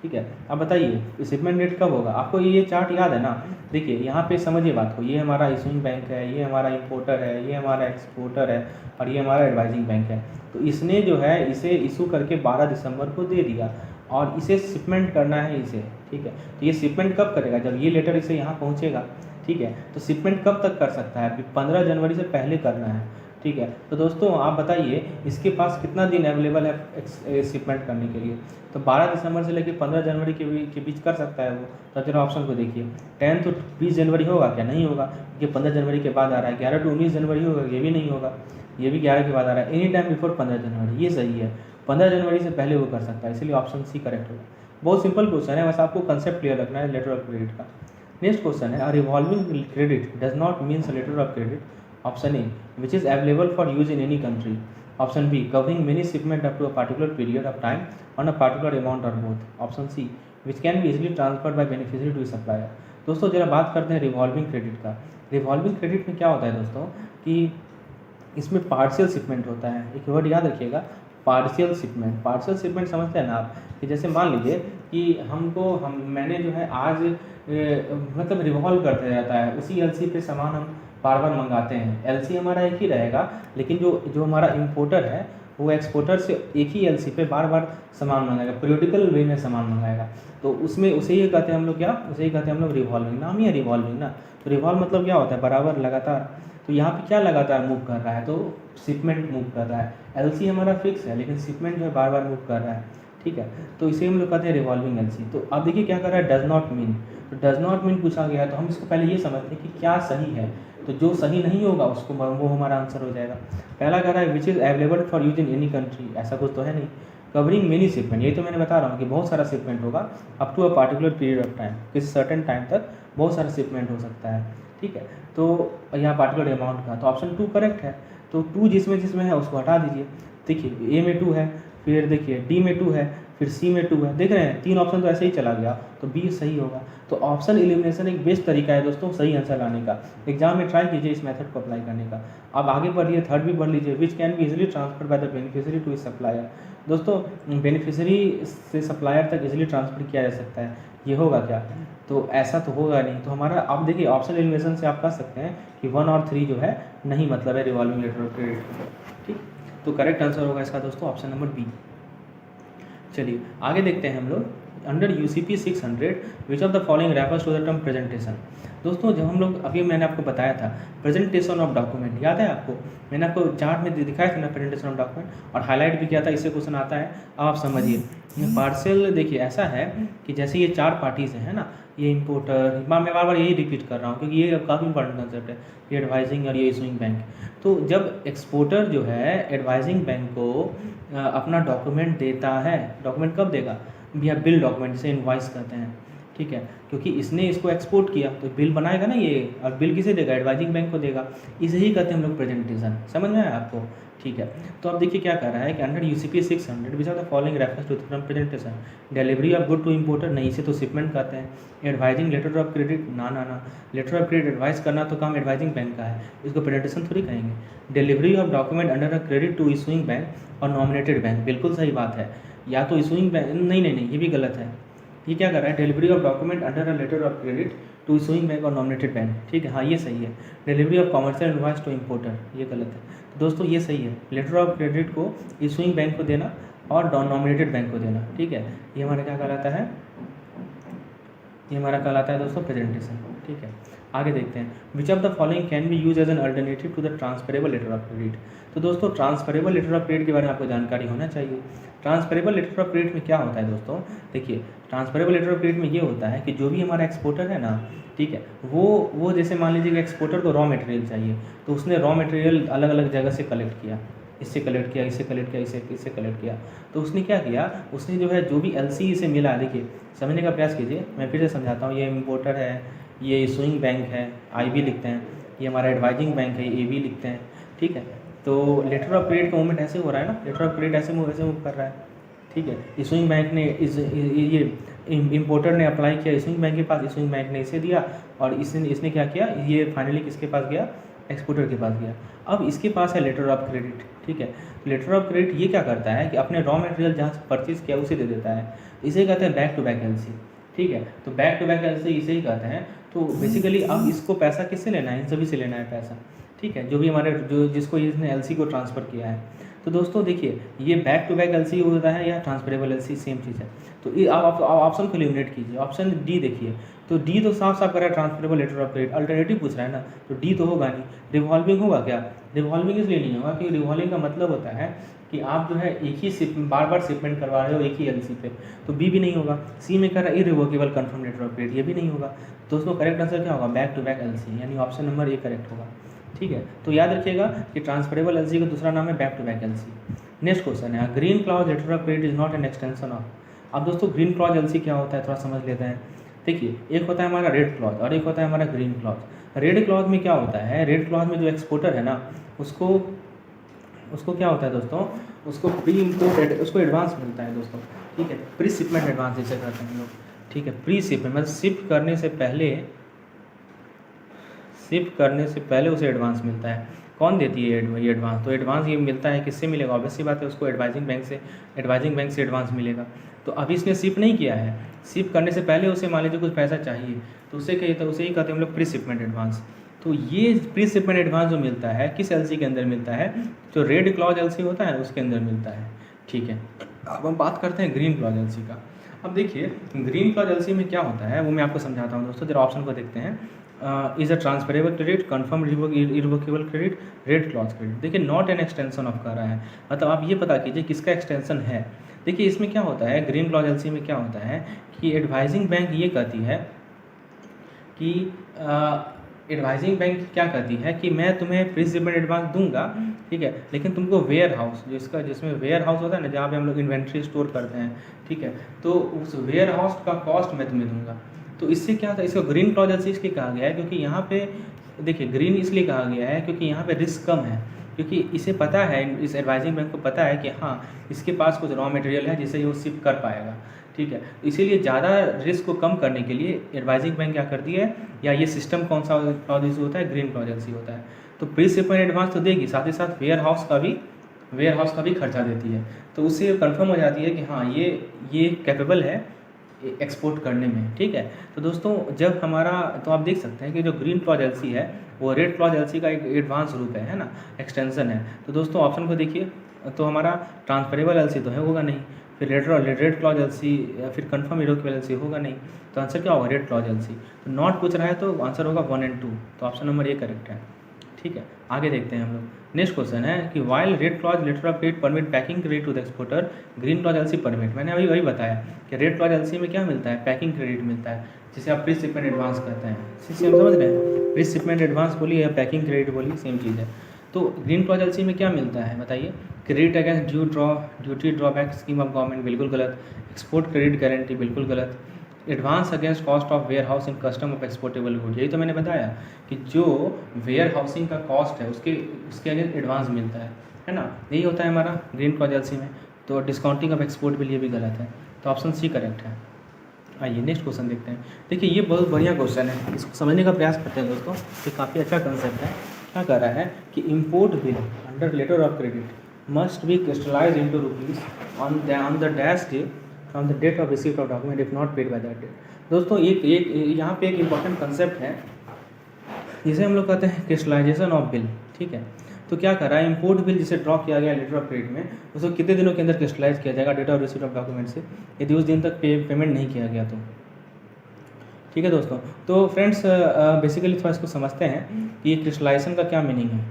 ठीक है। अब बताइए शिपमेंट डेट कब होगा, आपको ये चार्ट याद है ना। देखिए यहाँ पे समझिए बात को, ये हमारा इशूइंग बैंक है, ये हमारा इंपोर्टर है, ये हमारा एक्सपोर्टर है, और ये हमारा एडवाइजिंग बैंक है। तो इसने जो है इसे इशू करके 12 दिसंबर को दे दिया, और इसे शिपमेंट करना है इसे, ठीक है। तो ये शिपमेंट कब करेगा, जब ये लेटर इसे यहाँ पहुँचेगा, ठीक है। तो शिपमेंट कब तक कर सकता है, 15 जनवरी से पहले करना है, ठीक है। तो दोस्तों आप बताइए इसके पास कितना दिन अवेलेबल है शिपमेंट करने के लिए। तो 12 दिसंबर से लेकर 15 जनवरी के बीच कर सकता है वो। तो जरा ऑप्शन को देखिए, 10 to 20 जनवरी होगा क्या, नहीं होगा, क्योंकि 15 जनवरी के बाद आ रहा है। 11 to 19 जनवरी होगा, ये भी नहीं होगा, ये भी 11 के बाद आ रहा है। एनी टाइम बिफोर 15 जनवरी, ये सही है, 15 जनवरी से पहले वो कर सकता है, इसलिए ऑप्शन सी करेक्ट होगा। बहुत सिंपल क्वेश्चन है, बस आपको कंसेप्ट क्लियर रखना है लेटर ऑफ क्रेडिट का। नेक्स्ट क्वेश्चन है, revolving credit does not means letter of credit. Option A, which is available for use in any country. Option B, covering many shipment up to a particular period of time on a particular amount or both. Option C, which can be easily transferred by beneficiary to supplier. दोस्तों जरा बात करते हैं revolving credit का। Revolving credit में क्या होता है दोस्तों कि इसमें पार्शियल शिपमेंट होता है। एक वर्ड याद रखिएगा, पार्शियल शिपमेंट। पार्शियल शिपमेंट समझते हैं ना आप, कि जैसे मान लीजिए कि मैंने जो है आज मतलब रिवॉल्व करते रहता है, उसी एलसी पे सामान हम बार बार मंगाते हैं। एलसी हमारा एक ही रहेगा, लेकिन जो हमारा इंपोर्टर है वो एक्सपोर्टर से एक ही एलसी पे बार बार सामान मंगाएगा, पीरियडिकल वे में सामान मंगाएगा। तो उसमें उसे ही कहते हैं हम लोग, क्या उसे ही कहते हैं हम लोग रिवॉल्विंग, नाम ही है रिवॉल्विंग ना। तो रिवॉल्व मतलब क्या होता है, बराबर, लगातार। तो यहाँ पे क्या लगातार मूव कर रहा है, तो शिपमेंट मूव कर रहा है। एलसी हमारा फिक्स है, लेकिन शिपमेंट जो है बार बार मूव कर रहा है, ठीक है। तो इसे हम लोग कहते हैं रिवॉल्विंग एलसी। तो अब देखिए क्या कर रहा है, डज नॉट मीन। तो डज नॉट मीन पूछा गया है, तो हम इसको पहले ये समझते हैं कि क्या सही है। तो जो सही नहीं होगा उसको वो हमारा आंसर हो जाएगा। पहला कह रहा है which is available for use in any country, ऐसा कुछ तो है नहीं। कवरिंग मेनी शिपमेंट, यही तो मैंने बता रहा हूँ कि बहुत सारा शिपमेंट होगा up to a particular period of time, किसी सर्टेन टाइम तक बहुत सारा शिपमेंट हो सकता है, ठीक है। तो यहाँ पार्टिकुलर अमाउंट का, तो ऑप्शन 2 करेक्ट है। तो 2 जिसमें है उसको हटा दीजिए। देखिए ए में 2 है, फिर देखिए डी में 2 है, फिर सी में 2 है, देख रहे हैं 3 ऑप्शन तो ऐसे ही चला गया, तो बी सही होगा। तो ऑप्शन एलिमिनेशन एक बेस्ट तरीका है दोस्तों सही आंसर लाने का। एग्जाम में ट्राई कीजिए इस मेथड को अप्लाई करने का। अब आगे बढ़िए, थर्ड भी पढ़ लीजिए, which can be easily transfer by the beneficiary to supplier. दोस्तों बेनिफिशियरी से सप्लायर तक इजिली ट्रांसफर किया जा सकता है, ये होगा क्या? तो ऐसा तो होगा नहीं। तो हमारा आप देखिए ऑप्शन एलिमिनेशन से आप कह सकते हैं कि 1 और 3 जो है नहीं मतलब है रिवॉल्विंग लेटर ऑफ क्रेडिट, ठीक। तो करेक्ट आंसर होगा इसका दोस्तों ऑप्शन नंबर बी। चलिए आगे देखते हैं हम लोग। Under UCP 600 which of the following refers to the term presentation. दोस्तों जब हम लोग अभी मैंने आपको बताया था प्रेजेंटेशन ऑफ डॉक्यूमेंट, याद है आपको? मैंने आपको चार्ट में दिखाया था ना प्रेजेंटेशन ऑफ डॉक्यूमेंट, और हाईलाइट भी किया था, इससे क्वेश्चन आता है। अब आप समझिए पार्सल, देखिए ऐसा है कि जैसे ये 4 पार्टीज़ हैं ना, ये इंपोर्टर, मैं बार बार यही रिपीट कर रहा हूँ क्योंकि ये काफ़ी इंपॉर्टेंट कंसेप्ट है, ये एडवाइजिंग और ये इशूइंग बैंक। तो जब एक्सपोर्टर जो है एडवाइजिंग बैंक को अपना डॉक्यूमेंट देता है, डॉक्यूमेंट कब देगा? भैया बिल डॉक्यूमेंट, जिसे इनवॉइस कहते हैं, ठीक है, क्योंकि इसने इसको एक्सपोर्ट किया तो बिल बनाएगा ना ये, और बिल किसे देगा? एडवाइजिंग बैंक को देगा। इसे ही कहते हैं हम लोग प्रेजेंटेशन, समझ में आया आपको? ठीक है। तो अब देखिए क्या कर रहा है कि under UCP 600 which of the following refers to the presentation. Delivery of good to importer, नहीं, इसे तो शिपमेंट कहते हैं। एडवाइजिंग लेटर ऑफ क्रेडिट, ना, लेटर ऑफ क्रेडिट एडवाइस करना तो काम एडवाइजिंग बैंक का है, इसको प्रेजेंटेशन थोड़ी कहेंगे। Delivery of document under a credit to issuing bank और नॉमिनेटेड बैंक, बिल्कुल सही बात है। या तो इशूइंग बैंक, नहीं, ये भी गलत है। ये क्या कर रहा है? Delivery of document under a letter of credit to issuing bank और नॉमिनेटेड बैंक, ठीक है, हाँ ये सही है। Delivery of commercial invoice to importer, ये गलत है। तो दोस्तों ये सही है, लेटर ऑफ क्रेडिट को इशूइंग बैंक को देना और नॉमिनेटेड बैंक को देना, ठीक है। ये हमारा क्या कहलाता है? ये हमारा कहलाता है दोस्तों प्रेजेंटेशन, ठीक है। आगे देखते हैं, which of the following can be use as an alternative to the transferable letter of credit. तो दोस्तों ट्रांसफरेबल लेटर ऑफ क्रेडिट के बारे में आपको जानकारी होना चाहिए। ट्रांसफरेबल लेटर ऑफ क्रेडिट में क्या होता है दोस्तों? देखिए ट्रांसफरेबल लेटर ऑफ क्रेडिट में ये होता है कि जो भी हमारा एक्सपोर्टर है ना, ठीक है, वो जैसे मान लीजिए कि एक्सपोर्टर को रॉ मटेरियल चाहिए, तो उसने रॉ मटेरियल अलग अलग जगह से कलेक्ट किया, इससे कलेक्ट किया, इससे कलेक्ट किया, इससे कलेक्ट किया। तो उसने क्या किया? उसने जो है जो भी LC से मिला, देखिए समझने का प्रयास कीजिए, मैं फिर से समझाता हूँ। ये इंपोर्टर है, ये इशूइंग बैंक है, IB लिखते हैं, ये हमारा एडवाइजिंग बैंक है, AB लिखते हैं, ठीक है। तो लेटर ऑफ क्रेडिट का मूवमेंट ऐसे हो रहा है ना, लेटर ऑफ क्रेडिट ऐसे मूव कर रहा है, ठीक है। इशूइंग बैंक ने ये इंपोर्टर ने अप्लाई किया इशूइंग बैंक के पास, इशूइंग बैंक ने इसे दिया, और इसने क्या किया? ये फाइनली किसके पास गया? एक्सपोर्टर के पास गया। अब इसके पास है लेटर ऑफ क्रेडिट, ठीक है। लेटर ऑफ क्रेडिट ये क्या करता है कि अपने रॉ मटेरियल जहाँ से परचेज किया उसे दे देता है, इसे कहते हैं बैक टू बैक LC, ठीक है। तो बैक टू बैक LC इसे ही कहते हैं। तो बेसिकली अब इसको पैसा किससे लेना है? इन सभी से लेना है पैसा, ठीक है, जो भी हमारे जिसको इसने LC को ट्रांसफ़र किया है। तो दोस्तों देखिए ये बैक टू बैक LC होता है या ट्रांसफरेबल LC, सेम चीज़ है। तो ये आप ऑप्शन को एलिमिनेट कीजिए, ऑप्शन डी देखिए, तो डी तो साफ कर रहा है transferable letter of credit, alternative पूछ रहा है ना, तो डी तो होगा नहीं। रिवॉल्विंग होगा क्या? रिवॉल्विंग इसलिए नहीं होगा कि रिवॉल्विंग का मतलब होता है कि आप जो है एक ही बार बार शिपमेंट करवा रहे हो एक ही LC पे, तो बी भी नहीं होगा। सी में कह रहा है irrevocable confirm letter of credit, ये भी नहीं होगा। दोस्तों करेक्ट आंसर क्या होगा? बैक टू बैक LC, यानी ऑप्शन नंबर ए करेक्ट होगा, ठीक है। तो याद रखिएगा कि ट्रांसफरेबल LC का दूसरा नाम है back to back LC। Next question है, green clause letter of credit is not an extension of. अब दोस्तों ग्रीन क्लॉज LC क्या होता है थोड़ा समझ लेते हैं। देखिए एक होता है हमारा रेड क्लॉज और एक होता है हमारा ग्रीन क्लॉज। रेड क्लॉज में क्या होता है? रेड क्लॉज में जो एक्सपोर्टर है ना, उसको क्या होता है दोस्तों? उसको प्री इम्पोर्ट उसको एडवांस मिलता है दोस्तों, ठीक है। प्री शिपमेंट एडवांस जिसे कहते हैं हम लोग, ठीक है। प्री शिपमेंट मतलब शिफ्ट करने से पहले उसे एडवांस मिलता है। कौन देती है ये एडवांस? तो एडवांस ये मिलता है किससे मिलेगा? ऑब्वियसली बात है उसको एडवाइजिंग बैंक से एडवांस मिलेगा। तो अभी इसने शिप नहीं किया है, शिप करने से पहले उसे मान लीजिए कुछ पैसा चाहिए, तो उसे ही कहते हैं हम लोग प्री शिपमेंट एडवांस। तो ये प्री शिपमेंट एडवांस जो मिलता है किस LC के अंदर मिलता है? जो रेड क्लॉज LC होता है उसके अंदर मिलता है, ठीक है। अब हम बात करते हैं ग्रीन क्लॉज LC का। अब देखिए ग्रीन क्लॉज LC में क्या होता है वो मैं आपको समझाता हूँ दोस्तों, जरा ऑप्शन को देखते हैं। Is a transferable credit, confirm irrevocable credit, red clause credit. देखिए नॉट एन एक्सटेंशन ऑफ कर रहा है, मतलब आप ये पता कीजिए किसका एक्सटेंशन है। देखिए इसमें क्या होता है, ग्रीन क्लॉज LC में क्या होता है कि एडवाइजिंग बैंक ये कहती है कि एडवाइजिंग बैंक क्या करती है कि मैं तुम्हें प्री शिपमेंट एडवांस दूंगा, ठीक है, लेकिन तुमको वेयर हाउस जिसमें वेयर हाउस होता है ना, जहाँ पे हम लोग इन्वेंट्री स्टोर करते हैं, ठीक है, तो उस वेयर हाउस का कॉस्ट मैं तुम्हें दूंगा। तो इससे क्या होता है, इसको ग्रीन क्लॉज इसलिए कहा गया है क्योंकि यहाँ पे देखिए ग्रीन इसलिए कहा गया है क्योंकि यहाँ पे रिस्क कम है, क्योंकि इसे पता है, इस एडवाइजिंग बैंक को पता है कि हाँ इसके पास कुछ रॉ मटेरियल है जिसे वो शिप कर पाएगा, ठीक है। इसीलिए ज़्यादा रिस्क को कम करने के लिए एडवाइजिंग बैंक क्या करती है, या ये सिस्टम कौन सा क्लॉज इशू होता है, ग्रीन क्लॉज इशू होता है। तो प्री शिपमेंट एडवांस तो देगी, साथ ही साथ वेयर हाउस का भी खर्चा देती है। तो उससे कंफर्म हो जाती है कि हाँ ये कैपेबल है एक्सपोर्ट करने में, ठीक है। तो दोस्तों जब हमारा, तो आप देख सकते हैं कि जो ग्रीन क्लॉज एलसी है वो रेड क्लॉज एलसी का एक एडवांस रूप है ना, एक्सटेंशन है। तो दोस्तों ऑप्शन को देखिए, तो हमारा ट्रांसफरेबल एलसी तो है, होगा नहीं, फिर रेड क्लॉज एलसी, फिर कंफर्म इरोकेबल एलसी होगा नहीं, तो आंसर क्या होगा, रेड क्लॉज एलसी। तो नॉट पूछ रहा है तो आंसर होगा 1 और 2, तो ऑप्शन नंबर ए करेक्ट है, ठीक है। आगे देखते हैं हम लोग। नेक्स्ट क्वेश्चन है कि while red clause letter of credit permit packing credit to the exporter, green clause LC permit. मैंने अभी वही बताया कि रेड क्लॉज एलसी में क्या मिलता है, पैकिंग क्रेडिट मिलता है, जिसे आप प्री शिपमेंट एडवांस कहते हैं। हम समझ रहे हैं, प्री शिपमेंट एडवांस बोली या पैकिंग क्रेडिट बोली, सेम चीज़ है। तो ग्रीन क्लॉज एलसी में क्या मिलता है बताइए, credit against duty drawback scheme of government, बिल्कुल गलत। एक्सपोर्ट क्रेडिट गारंटी, बिल्कुल गलत। Advance against cost of warehouse in custom of exportable good, यही तो मैंने बताया कि जो वेयर हाउसिंग का कॉस्ट है उसके अगेंस्ट एडवांस मिलता है ना, यही होता है हमारा ग्रीन क्लॉज एलसी में। तो डिस्काउंटिंग ऑफ एक्सपोर्ट बिल ये भी गलत है, तो ऑप्शन सी करेक्ट है। आइए नेक्स्ट क्वेश्चन देखते हैं। देखिए ये बहुत बढ़िया क्वेश्चन है, इसको समझने का प्रयास करते हैं दोस्तों, ये काफ़ी अच्छा कंसेप्ट है। क्या कह रहा है कि import bill under letter of credit must be crystallize into rupees on the dash day from the date of receipt of document if not paid by that date. दोस्तों एक यहाँ पे एक इम्पॉर्टेंट कंसेप्ट है जिसे हम लोग कहते हैं क्रिस्टलाइजेशन ऑफ बिल, ठीक है। तो क्या कर रहा है, इम्पोर्ट बिल जिसे ड्रॉ किया गया लेटर ऑफ क्रेडिट में, उसको कितने दिनों के अंदर क्रिस्टलाइज किया जाएगा date of receipt of document से, यदि उस दिन तक पेमेंट नहीं किया गया तो, ठीक है दोस्तों। तो फ्रेंड्स बेसिकली थोड़ा इसको समझते हैं कि ये क्रिस्टलाइजेशन का क्या मीनिंग है।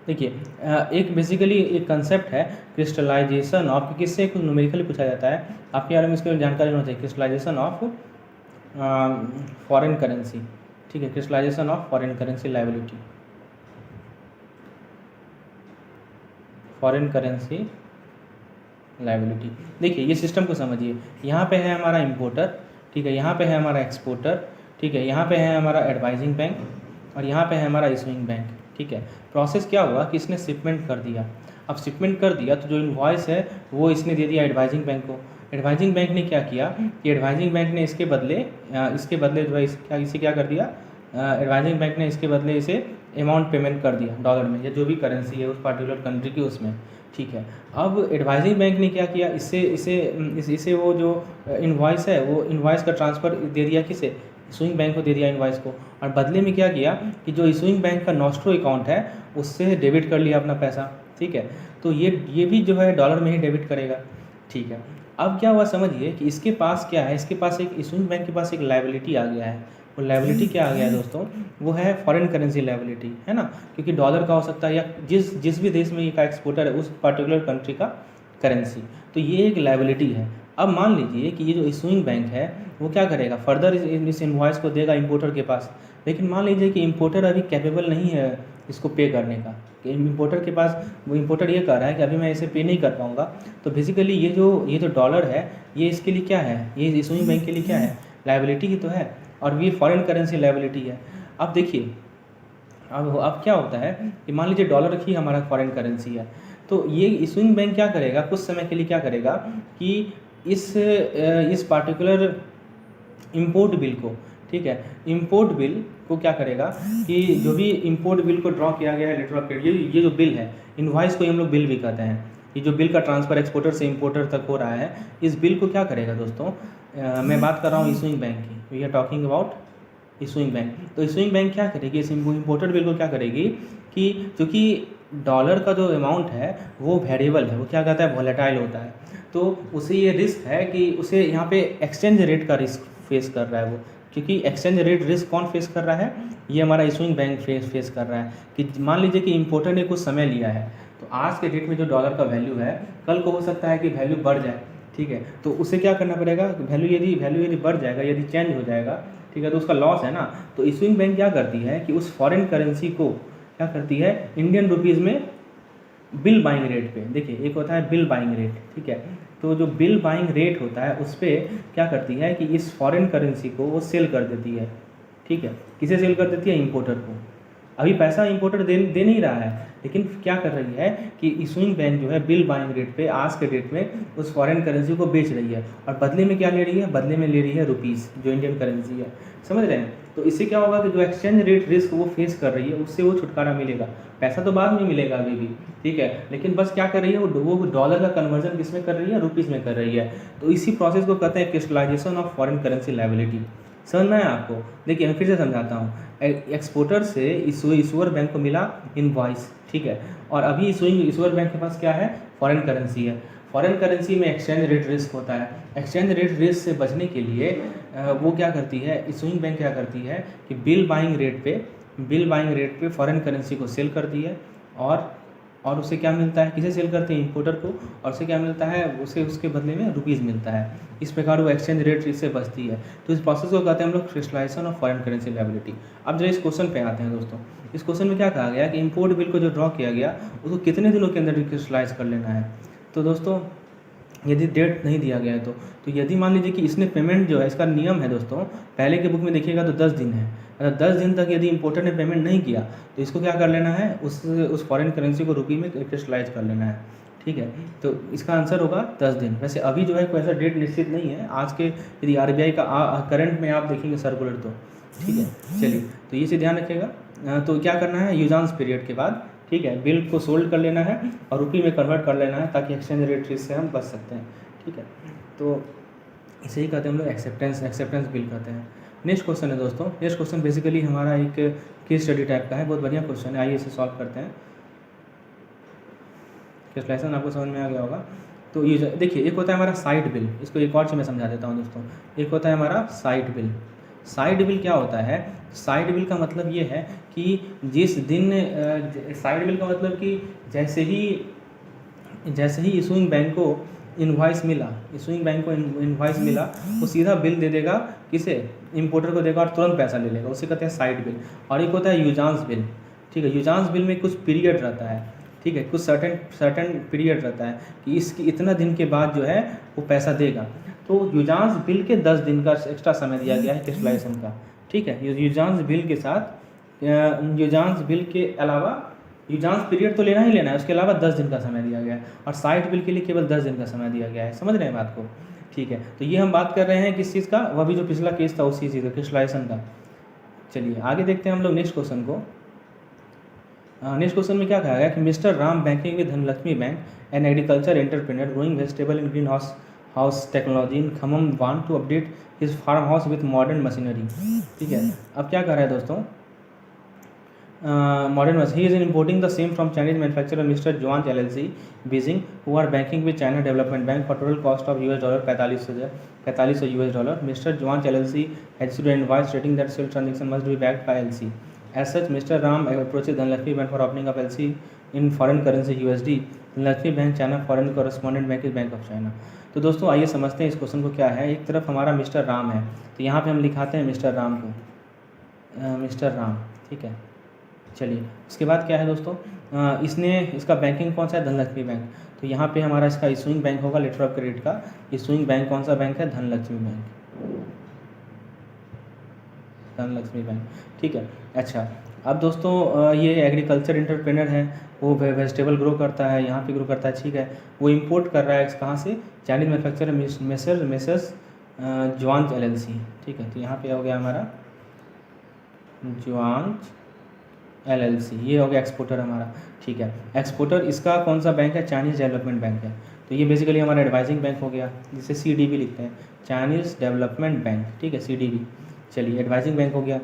देखिए एक बेसिकली एक कंसेप्ट है क्रिस्टलाइजेशन ऑफ, किससे कुछ न्यूमेरिकली पूछा जाता है, आपके बारे में इसके जानकारी होना चाहिए। क्रिस्टलाइजेशन ऑफ फॉरेन करेंसी, ठीक है, crystallization of foreign currency liability, foreign currency liability. देखिए ये सिस्टम को समझिए, यहाँ पे है हमारा इम्पोर्टर, ठीक है, यहाँ पे है हमारा एक्सपोर्टर, ठीक है, यहाँ पे है हमारा एडवाइजिंग बैंक और यहाँ पे है हमारा इशूइंग बैंक, ठीक है। प्रोसेस क्या हुआ कि इसने शिपमेंट कर दिया, अब शिपमेंट कर दिया तो जो इनवॉइस है वो इसने दे दिया एडवाइजिंग बैंक को। एडवाइजिंग बैंक ने क्या किया कि एडवाइजिंग बैंक ने इसके बदले जो है इसे क्या कर दिया, एडवाइजिंग बैंक ने इसके बदले इसे अमाउंट पेमेंट कर दिया डॉलर में या जो भी करेंसी है उस पर्टिकुलर कंट्री की उसमें, ठीक है। अब एडवाइजिंग बैंक ने क्या किया, इसे वो जो इनवॉइस है वो इनवॉइस का ट्रांसफ़र दे दिया किसे, इशूइंग बैंक को दे दिया इनवॉइस को, और बदले में क्या किया कि जो इशूइंग बैंक का नॉस्ट्रो अकाउंट है उससे डेबिट कर लिया अपना पैसा, ठीक है। तो ये भी जो है डॉलर में ही डेबिट करेगा, ठीक है। अब क्या हुआ समझिए कि इसके पास क्या है, इसके पास एक इशूइंग बैंक के पास एक लायबिलिटी आ गया है। वो लायबिलिटी क्या आ गया है दोस्तों, वो है फॉरेन करेंसी लायबिलिटी, है ना, क्योंकि डॉलर का हो सकता है या जिस भी देश में ये का एक्सपोर्टर है उस पर्टिकुलर कंट्री का करेंसी, तो ये एक लायबिलिटी है। अब मान लीजिए कि ये जो इशूइंग बैंक है वो क्या करेगा, फर्दर इस इनवॉइस को देगा इंपोर्टर के पास, लेकिन मान लीजिए कि इंपोर्टर अभी कैपेबल नहीं है इसको पे करने का, कि इंपोर्टर के पास, वो इंपोर्टर ये कह रहा है कि अभी मैं इसे पे नहीं कर पाऊँगा, तो बेसिकली ये जो डॉलर है ये इसके लिए क्या है, ये इशूइंग बैंक के लिए क्या है, लायबिलिटी ही तो है, और ये फॉरेन करेंसी लायबिलिटी है। अब देखिए अब क्या होता है कि मान लीजिए डॉलर ही हमारा फॉरेन करेंसी है, तो ये इशूइंग बैंक क्या करेगा, कुछ समय के लिए क्या करेगा कि इस पार्टिकुलर इम्पोर्ट बिल को, ठीक है, इम्पोर्ट बिल को क्या करेगा कि जो भी इम्पोर्ट बिल को ड्रॉ किया गया है लेटर ऑफ क्रेडिट, ये जो बिल है, इनवॉइस को हम लोग बिल भी कहते हैं, ये जो बिल का ट्रांसफ़र एक्सपोर्टर से इम्पोर्टर तक हो रहा है, इस बिल को क्या करेगा दोस्तों, मैं बात कर रहा हूँ इशूइंग बैंक की, we are talking about issuing bank. तो इशूइंग बैंक क्या करेगी, इस इम्पोर्टेड बिल को क्या करेगी कि चूँकि डॉलर का जो अमाउंट है वो वेरिएबल है, वो क्या कहता है, वॉलेटाइल होता है, तो उसे ये रिस्क है कि उसे यहाँ पे एक्सचेंज रेट का रिस्क फेस कर रहा है वो, क्योंकि एक्सचेंज रेट रिस्क कौन फेस कर रहा है, ये हमारा इशूइंग बैंक फेस कर रहा है। कि मान लीजिए कि इंपोर्टर ने कुछ समय लिया है, तो आज के डेट में जो डॉलर का वैल्यू है, कल को हो सकता है कि वैल्यू बढ़ जाए, ठीक है। तो उसे क्या करना पड़ेगा, वैल्यू यदि बढ़ जाएगा, यदि चेंज हो जाएगा, ठीक है, तो उसका लॉस है ना। तो इशूइंग बैंक क्या करती है कि उस फॉरेन करेंसी को क्या करती है, इंडियन रुपीज़ में बिल बाइंग रेट पे, देखिए एक होता है बिल बाइंग रेट, ठीक है। तो जो बिल बाइंग रेट होता है उस पर क्या करती है कि इस फॉरेन करेंसी को वो सेल कर देती है, ठीक है। किसे सेल कर देती है, इंपोर्टर को। अभी पैसा इंपोर्टर दे नहीं रहा है, लेकिन क्या कर रही है कि इशूइंग बैंक जो है बिल बाइंग रेट पे आज के डेट में उस फॉरेन करेंसी को बेच रही है, और बदले में क्या ले रही है, बदले में ले रही है रुपीज़, जो इंडियन करेंसी है, समझ रहे हैं। तो इससे क्या होगा कि जो एक्सचेंज रेट रिस्क वो फेस कर रही है, उससे वो छुटकारा मिलेगा। पैसा तो बाद में मिलेगा अभी भी, ठीक है, लेकिन बस क्या कर रही है, वो डॉलर का कन्वर्जन किस में कर रही है, रुपीज़ में कर रही है। तो इसी प्रोसेस को कहते हैं crystallization of foreign currency liability. समझना है आपको। देखिए मैं फिर से समझाता हूँ। एक्सपोर्टर से इशूअर बैंक को मिला इनवॉइस, ठीक है, और अभी इशूअर बैंक के पास क्या है, फॉरेन करेंसी है। फॉरेन करेंसी में एक्सचेंज रेट रिस्क होता है। एक्सचेंज रेट रिस्क से बचने के लिए वो क्या करती है, इशूइंग बैंक क्या करती है कि बिल बाइंग रेट पे फॉरेन करेंसी को सेल करती है, और उसे क्या मिलता है, किसे सेल करते हैं, इंपोर्टर को, और उसे क्या मिलता है, उसे उसके बदले में रुपीज़ मिलता है। इस प्रकार वो एक्सचेंज रेट रिस्क से बचती है। तो इस प्रोसेस को कहते हैं हम लोग crystallization of foreign currency liability. अब जरा इस क्वेश्चन पे आते हैं दोस्तों। इस क्वेश्चन में क्या कहा गया कि इंपोर्ट बिल को जो ड्रॉ किया गया उसको कितने दिनों के अंदर क्रिस्टलाइज कर लेना है। तो दोस्तों यदि डेट नहीं दिया गया है तो यदि मान लीजिए कि इसने पेमेंट जो है, इसका नियम है दोस्तों, पहले के बुक में देखिएगा तो 10 दिन है। अगर 10 दिन तक यदि इंपोर्टर ने पेमेंट नहीं किया तो इसको क्या कर लेना है, उस फॉरेन करेंसी को रुपये में क्रिस्टलाइज कर लेना है, ठीक है। तो इसका आंसर होगा 10 दिन। वैसे अभी जो है कोई ऐसा डेट निश्चित नहीं है आज के, यदि RBI का करंट में आप देखेंगे सर्कुलर तो, ठीक है। चलिए तो ये चीज़ ध्यान रखिएगा। तो क्या करना है, यूजांस पीरियड के बाद, ठीक है, बिल को सोल्ड कर लेना है और रुपये में कन्वर्ट कर लेना है, ताकि एक्सचेंज रेट रिस्क से हम बच सकते हैं, ठीक है। तो इसे ही कहते हैं हम लोग एक्सेप्टेंस बिल कहते हैं। नेक्स्ट क्वेश्चन है दोस्तों। नेक्स्ट क्वेश्चन बेसिकली हमारा एक केस स्टडी टाइप का है, बहुत बढ़िया क्वेश्चन है। आइए इसे सॉल्व करते हैं। कैलकुलेशन आपको समझ में आ गया होगा। तो ये देखिए, एक होता है हमारा साइड बिल, इसको एक और चीज़ मैं समझा देता हूँ दोस्तों। एक होता है हमारा साइड बिल। साइड बिल क्या होता है, साइड बिल का मतलब ये है कि जिस दिन साइड बिल का मतलब कि जैसे ही इशूइंग बैंक को इनवॉइस मिला, वो सीधा बिल दे देगा, किसे, इंपोर्टर को देगा, और तुरंत पैसा ले लेगा, उसे कहते हैं साइड बिल। और एक होता है यूजांस बिल, ठीक है। यूजांस बिल में कुछ पीरियड रहता है, ठीक है, कुछ सर्टेन पीरियड रहता है कि इसकी इतना दिन के बाद जो है वो पैसा देगा। तो यूजांस बिल के 10 दिन का एक्स्ट्रा समय दिया गया है क्रिस्टलाइजेशन का, ठीक है। यूजांस बिल के साथ यूजांस बिल के अलावा यूजांस पीरियड तो लेना ही लेना है, उसके अलावा 10 दिन का समय दिया गया है, और साइड बिल के लिए केवल 10 दिन का समय दिया गया है। समझ रहे हैं बात को, ठीक है। तो ये हम बात कर रहे हैं किस चीज़ का, वह भी जो पिछला केस था उसी चीज़ का, क्रिस्टलाइजेशन का। चलिए आगे देखते हैं हम लोग नेक्स्ट क्वेश्चन को। नेक्स्ट क्वेश्चन में क्या कहा गया कि mister Ram banking with Dhanlaxmi bank an agriculture entrepreneur growing vegetable in greenhouse technology in Khammam want to update his farmhouse with modern machinery, ठीक है। अब क्या कर रहा है दोस्तों, modern was he is importing the same from Chinese manufacturer Mr. Juan LLC Beijing, who are banking with China Development Bank for total cost of $4500 US. Mr. Juan LLC has issued an invoice stating that sale transaction must be backed by LC. As such, Mr. Ram approaches Dhanlaxmi Bank for opening up LC in foreign currency USD. Dhanlaxmi Bank China foreign correspondent bank is Bank of China. तो दोस्तों आइए समझते हैं इस question को क्या है। एक तरफ हमारा मिस्टर राम है, तो यहाँ पे हम लिखाते हैं मिस्टर राम को, मिस्टर राम, ठीक है। चलिए उसके बाद क्या है दोस्तों, इसका बैंकिंग कौन सा है, धनलक्ष्मी बैंक। तो यहाँ पे हमारा इसका इशूइंग बैंक होगा लेटर ऑफ क्रेडिट का। इशूइंग बैंक कौन सा बैंक है, धनलक्ष्मी बैंक, ठीक है। अच्छा अब दोस्तों ये एग्रीकल्चर एंटरप्रेन्योर है, वो वेजिटेबल ग्रो करता है, यहाँ पे ग्रो करता है, ठीक है। वो इंपोर्ट कर रहा है कहाँ से, चाइनीज मैन्युफैक्चरर मेसर्स जुआन LLC, ठीक है। तो यहाँ पे हो गया हमारा जुआन LLC, ये हो गया एक्सपोर्टर हमारा, ठीक है। एक्सपोर्टर इसका कौन सा बैंक है, चाइनीज़ डेवलपमेंट बैंक है। तो ये बेसिकली हमारा एडवाइजिंग बैंक हो गया, जिसे CDB लिखते हैं, चाइनीज़ डेवलपमेंट बैंक, ठीक है, CDB। चलिए एडवाइजिंग बैंक हो गया।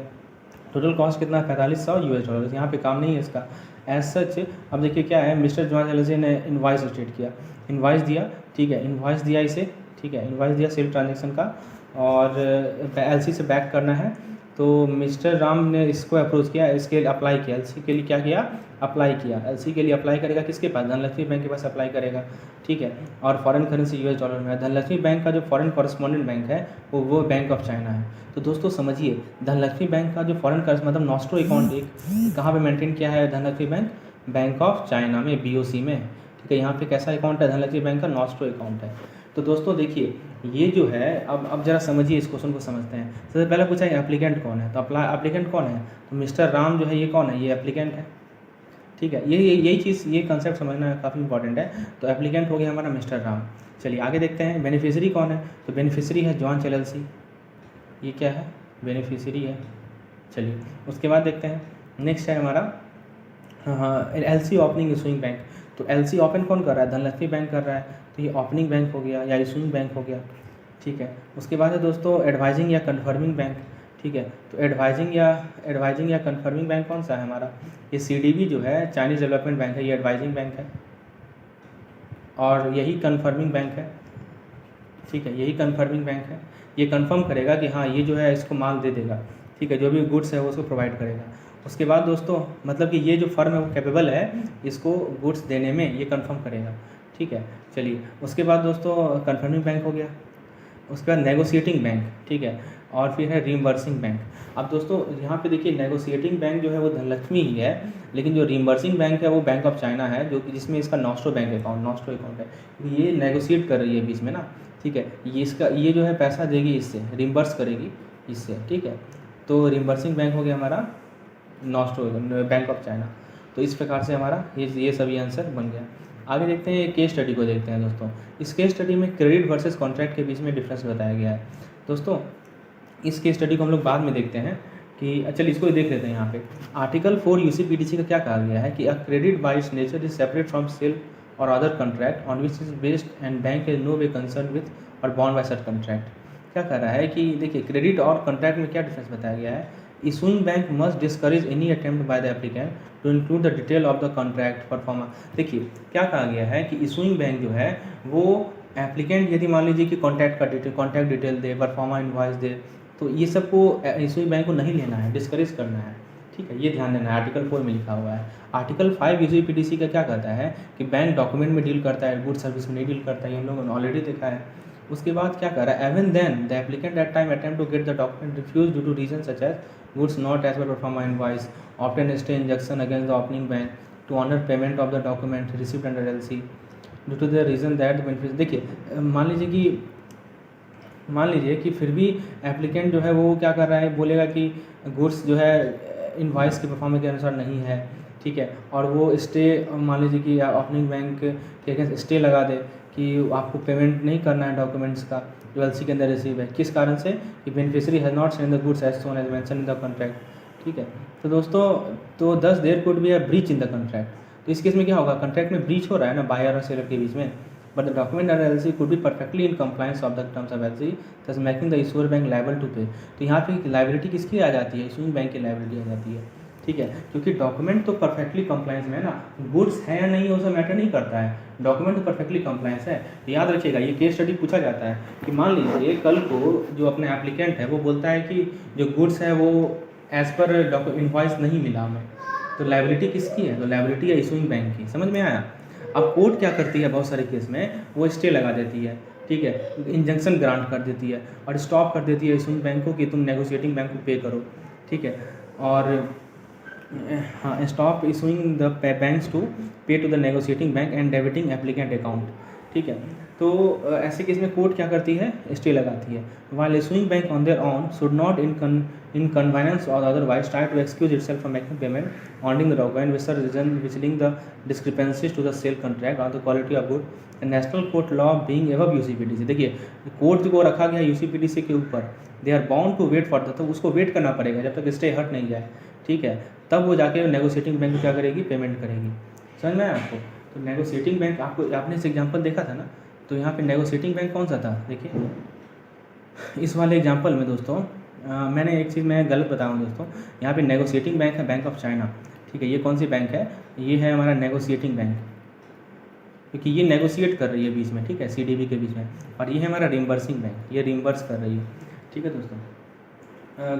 टोटल कॉस्ट कितना, $4500 US। यहाँ पे काम नहीं है इसका एज सच। अब देखिए क्या है, मिस्टर जुआन LLC ने इन्वाइस स्टेट किया, इन्वाइस दिया, ठीक है, इन्वाइस दिया इसे, ठीक है, इन्वाइस दिया सेल ट्रांजेक्शन का, और एलसी से बैक करना है। तो मिस्टर राम ने इसको अप्रोच किया, इसके लिए अप्लाई किया, एलसी के लिए क्या किया, अप्लाई किया। एलसी के लिए अप्लाई करेगा किसके पास, धनलक्ष्मी बैंक के पास अप्लाई करेगा, ठीक है। और फॉरेन करेंसी यूएस डॉलर में है। धनलक्ष्मी बैंक का जो फॉरेन कॉरेस्पॉन्डेंट बैंक है वो बैंक ऑफ चाइना है। तो दोस्तों समझिए, धनलक्ष्मी बैंक का जो फॉरेन मतलब नॉस्ट्रो अकाउंट एक कहाँ पे मेंटेन किया है Dhanlaxmi bank, bank of China में, बीओसी में, ठीक है। यहाँ पे कैसा अकाउंट है, धनलक्ष्मी बैंक का नॉस्ट्रो अकाउंट है। तो दोस्तों देखिए, ये जो है, अब जरा समझिए, इस क्वेश्चन को समझते हैं। सबसे पहले पूछा है एप्लीकेंट कौन है, तो एप्लीकेंट कौन है, तो मिस्टर राम जो है ये कौन है, ये एप्लीकेंट है, ठीक है। यही चीज़, ये कंसेप्ट समझना काफ़ी इंपॉर्टेंट है। तो एप्लीकेंट हो गया हमारा मिस्टर राम। चलिए आगे देखते हैं, बेनिफिशियरी कौन है, तो बेनिफिशियरी है जॉन एलएलसी, ये क्या है, बेनिफिशियरी है। चलिए उसके बाद देखते हैं, नेक्स्ट है हमारा एलसी ओपनिंग इशूइंग बैंक। तो एलसी ओपन कौन कर रहा है, धनलक्ष्मी बैंक कर रहा है, तो ये ओपनिंग बैंक हो गया या इशूइंग बैंक हो गया, ठीक है। उसके बाद है दोस्तों एडवाइजिंग या कन्फर्मिंग बैंक, ठीक है। तो एडवाइजिंग या कन्फर्मिंग बैंक कौन सा है हमारा, ये सीडीबी जो है चाइनीज़ डेवलपमेंट बैंक है, ये एडवाइजिंग बैंक है, और यही कन्फर्मिंग बैंक है, ठीक है। यही कन्फर्मिंग बैंक है, ये कंफर्म करेगा कि हाँ ये जो है इसको माल दे देगा, ठीक है, जो भी गुड्स है वो उसको प्रोवाइड करेगा। उसके बाद दोस्तों मतलब कि ये जो फर्म है वो कैपेबल है इसको गुड्स देने में, ये कंफर्म करेगा, ठीक है। चलिए उसके बाद दोस्तों कन्फर्मिंग बैंक हो गया। उसके बाद नेगोशिएटिंग बैंक, ठीक है, और फिर है रीइंबर्सिंग बैंक। अब दोस्तों यहाँ पे देखिए, नेगोशिएटिंग बैंक जो है वो धनलक्ष्मी ही है, लेकिन जो रीइंबर्सिंग बैंक है वो बैंक ऑफ चाइना है, जो कि जिसमें इसका नॉस्ट्रो अकाउंट है, ये नेगोशिएट कर रही है बीच में ना, ठीक है। ये जो है पैसा देगी, इससे रिम्बर्स करेगी इससे, ठीक है। तो रिम्बर्सिंग बैंक हो गया हमारा नॉस्ट्रो बैंक ऑफ चाइना। तो इस प्रकार से हमारा ये सभी आंसर बन गया। आगे देखते हैं, केस स्टडी को देखते हैं दोस्तों। इस केस स्टडी में क्रेडिट वर्सेस कॉन्ट्रैक्ट के बीच में डिफरेंस बताया गया है दोस्तों। इस केस स्टडी को हम लोग बाद में देखते हैं कि चलिए इसको देख लेते हैं। यहाँ पे आर्टिकल 4 यूसीपीडीसी का क्या कहा गया है कि a credit by its nature is separate from sale or other contract on which is based and bank is no way concern with or bound by such contract. क्या कह रहा है कि देखिए, क्रेडिट और कॉन्ट्रैक्ट में क्या डिफरेंस बताया गया है। Issuing bank must discourage any attempt by the applicant to include the detail of the contract performance. देखिए क्या कहा गया है कि इशूइंग बैंक जो है वो एप्लीकेंट यदि मान लीजिए कि कॉन्टैक्ट डिटेल दे, परफॉर्मा इनवॉइस दे, तो ये सब को इशूइंग बैंक को नहीं लेना है, डिस्करेज करना है, ठीक है। ये ध्यान देना है, आर्टिकल 4 में लिखा हुआ है। आर्टिकल 5 यूसीपीडीसी का क्या कहता है कि बैंक डॉक्यूमेंट में डील करता है, गुड सर्विस में नहीं डील करता है, ये हम लोगों ने ऑलरेडी देखा है। उसके बाद क्या कर रहा है, even then the applicant at time attempt to get the document refuse due to reason such as goods not as per proforma invoice, obtain stay injunction against the opening bank to honour payment of the document received under LC due to the reason that the benefit. देखिए मान लीजिए कि फिर भी applicant जो है वो क्या कर रहा है, बोलेगा कि गुड्स जो है इनवॉइस के परफॉर्मेंस के अनुसार नहीं है, ठीक है, और वो स्टे मान लीजिए कि ओपनिंग बैंक के अगेंस्ट स्टे लगा दे कि आपको पेमेंट नहीं करना है डॉक्यूमेंट्स का जो एलसी के अंदर रिसीव है, किस कारण से कि beneficiary has not send the goods as soon as mention in the contract, ठीक है। तो दोस्तों तो 10 there could be a breach in the contract. तो इस केस में क्या होगा, कॉन्ट्रैक्ट में ब्रीच हो रहा है ना बायर और सेलर के बीच में, but the document under LC could be perfectly in compliance of the terms of LC, thus making the issuer bank liable to pay। तो यहाँ पे लाइबिलिटी किसकी आ जाती है, इशूइंग बैंक की लाइबिलिटी आ जाती है, ठीक है, क्योंकि डॉक्यूमेंट तो परफेक्टली कंप्लायंस में है ना, गुड्स है या नहीं उसमें मैटर नहीं करता है, डॉक्यूमेंट तो परफेक्टली कंप्लायंस है। तो याद रखिएगा, ये केस स्टडी पूछा जाता है कि मान लीजिए कल को जो अपने एप्लीकेंट है वो बोलता है कि जो गुड्स है वो एज पर इनवॉइस नहीं मिला हमें, तो लाइबिलिटी किसकी है, तो लाइबिलिटी है इशूइंग बैंक की। समझ में आया। अब कोर्ट क्या करती है, बहुत सारे केस में वो स्टे लगा देती है, ठीक है, इंजंक्शन ग्रांट कर देती है और स्टॉप कर देती है इशूइंग बैंक को कि तुम नेगोशिएटिंग बैंक को पे करो, ठीक है, और हाँ stop issuing the banks to pay to the negotiating bank and debiting applicant account, ठीक है। तो ऐसे केस में कोर्ट क्या करती है, स्टे लगाती है। While issuing bank on there on should not in convenience or otherwise try to excuse itself from making payment holding the document which reason relating the discrepancies to the sale contract or the quality of good national court law being above UCPDC. देखिए court को रखा गया UCPDC के ऊपर, they are bound to wait for the, तो उसको wait करना पड़ेगा जब तक स्टे हट नहीं जाए, ठीक है, तब वो जाके नेगोशिएटिंग बैंक क्या करेगी, पेमेंट करेगी। समझ में आया आपको। तो नेगोशिएटिंग बैंक आपको आपने इस एग्जांपल देखा था ना, तो यहाँ पे नेगोशिएटिंग बैंक कौन सा था, देखिए इस वाले एग्जांपल में दोस्तों मैंने एक चीज़ मैं गलत बताऊँ दोस्तों, यहाँ पे नेगोशिएटिंग बैंक है बैंक ऑफ चाइना, ठीक है। ये कौन सी बैंक है, ये है हमारा नेगोशिएटिंग बैंक, क्योंकि ये नेगोशिएट कर रही है बीच में, ठीक है, CDB के बीच में, और ये है हमारा रिम्बर्सिंग बैंक, ये रिम्बर्स कर रही है, ठीक है दोस्तों।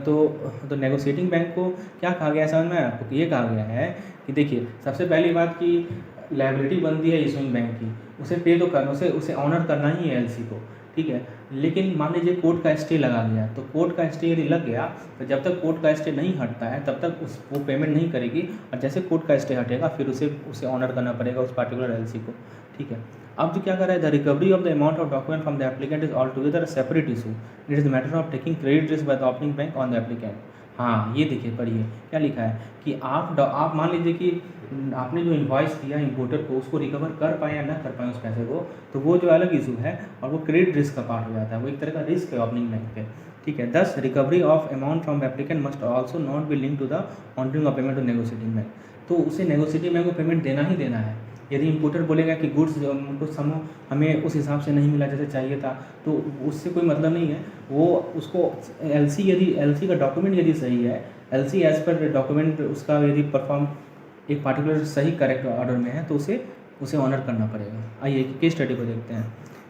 तो नेगोशिएटिंग बैंक को क्या कहा गया है समझ में आपको? ये कहा गया है कि देखिए सबसे पहली बात कि लायबिलिटी बनती है इशूइंग बैंक की, उसे पे तो करना, उसे ऑनर करना ही है LC को, ठीक है। लेकिन मान लीजिए कोर्ट का स्टे लगा गया, तो कोर्ट का स्टे यदि लग गया तो जब तक कोर्ट का स्टे नहीं हटता है तब तक वो पेमेंट नहीं करेगी, और जैसे कोर्ट का स्टे हटेगा फिर उसे ऑनर करना पड़ेगा उस पार्टिकुलर LC को, ठीक है। अब जो क्या कर रहा है, the recovery of the amount of document from the applicant is all together separate issue, it is the matter of taking credit risk by the opening bank on the applicant. हाँ ये देखिए पढ़िए क्या लिखा है कि आप मान लीजिए कि आपने जो इन्वॉइस किया इंपोर्टर को, उसको रिकवर कर पाए या ना कर पाए उस पैसे को, तो वो जो अलग इशू है और वो क्रेडिट रिस्क का पार्ट हो जाता है, वो एक तरह का रिस्क है ओपनिंग बैंक पे, ठीक है। Thus recovery of amount from applicant must also not be link to the honouring of payment to negotiating bank, तो उसे नेगोशिएटिंग बैंक को पेमेंट देना ही देना है। यदि इंपोर्टर बोलेगा कि गुड्स कुछ समूह हमें उस हिसाब से नहीं मिला जैसे चाहिए था, तो उससे कोई मतलब नहीं है, वो उसको LC का डॉक्यूमेंट यदि सही है, LC एज पर डॉक्यूमेंट उसका यदि परफॉर्म एक पार्टिकुलर सही करेक्ट ऑर्डर में है तो उसे ऑनर करना पड़ेगा। आइए केस स्टडी को देखते हैं।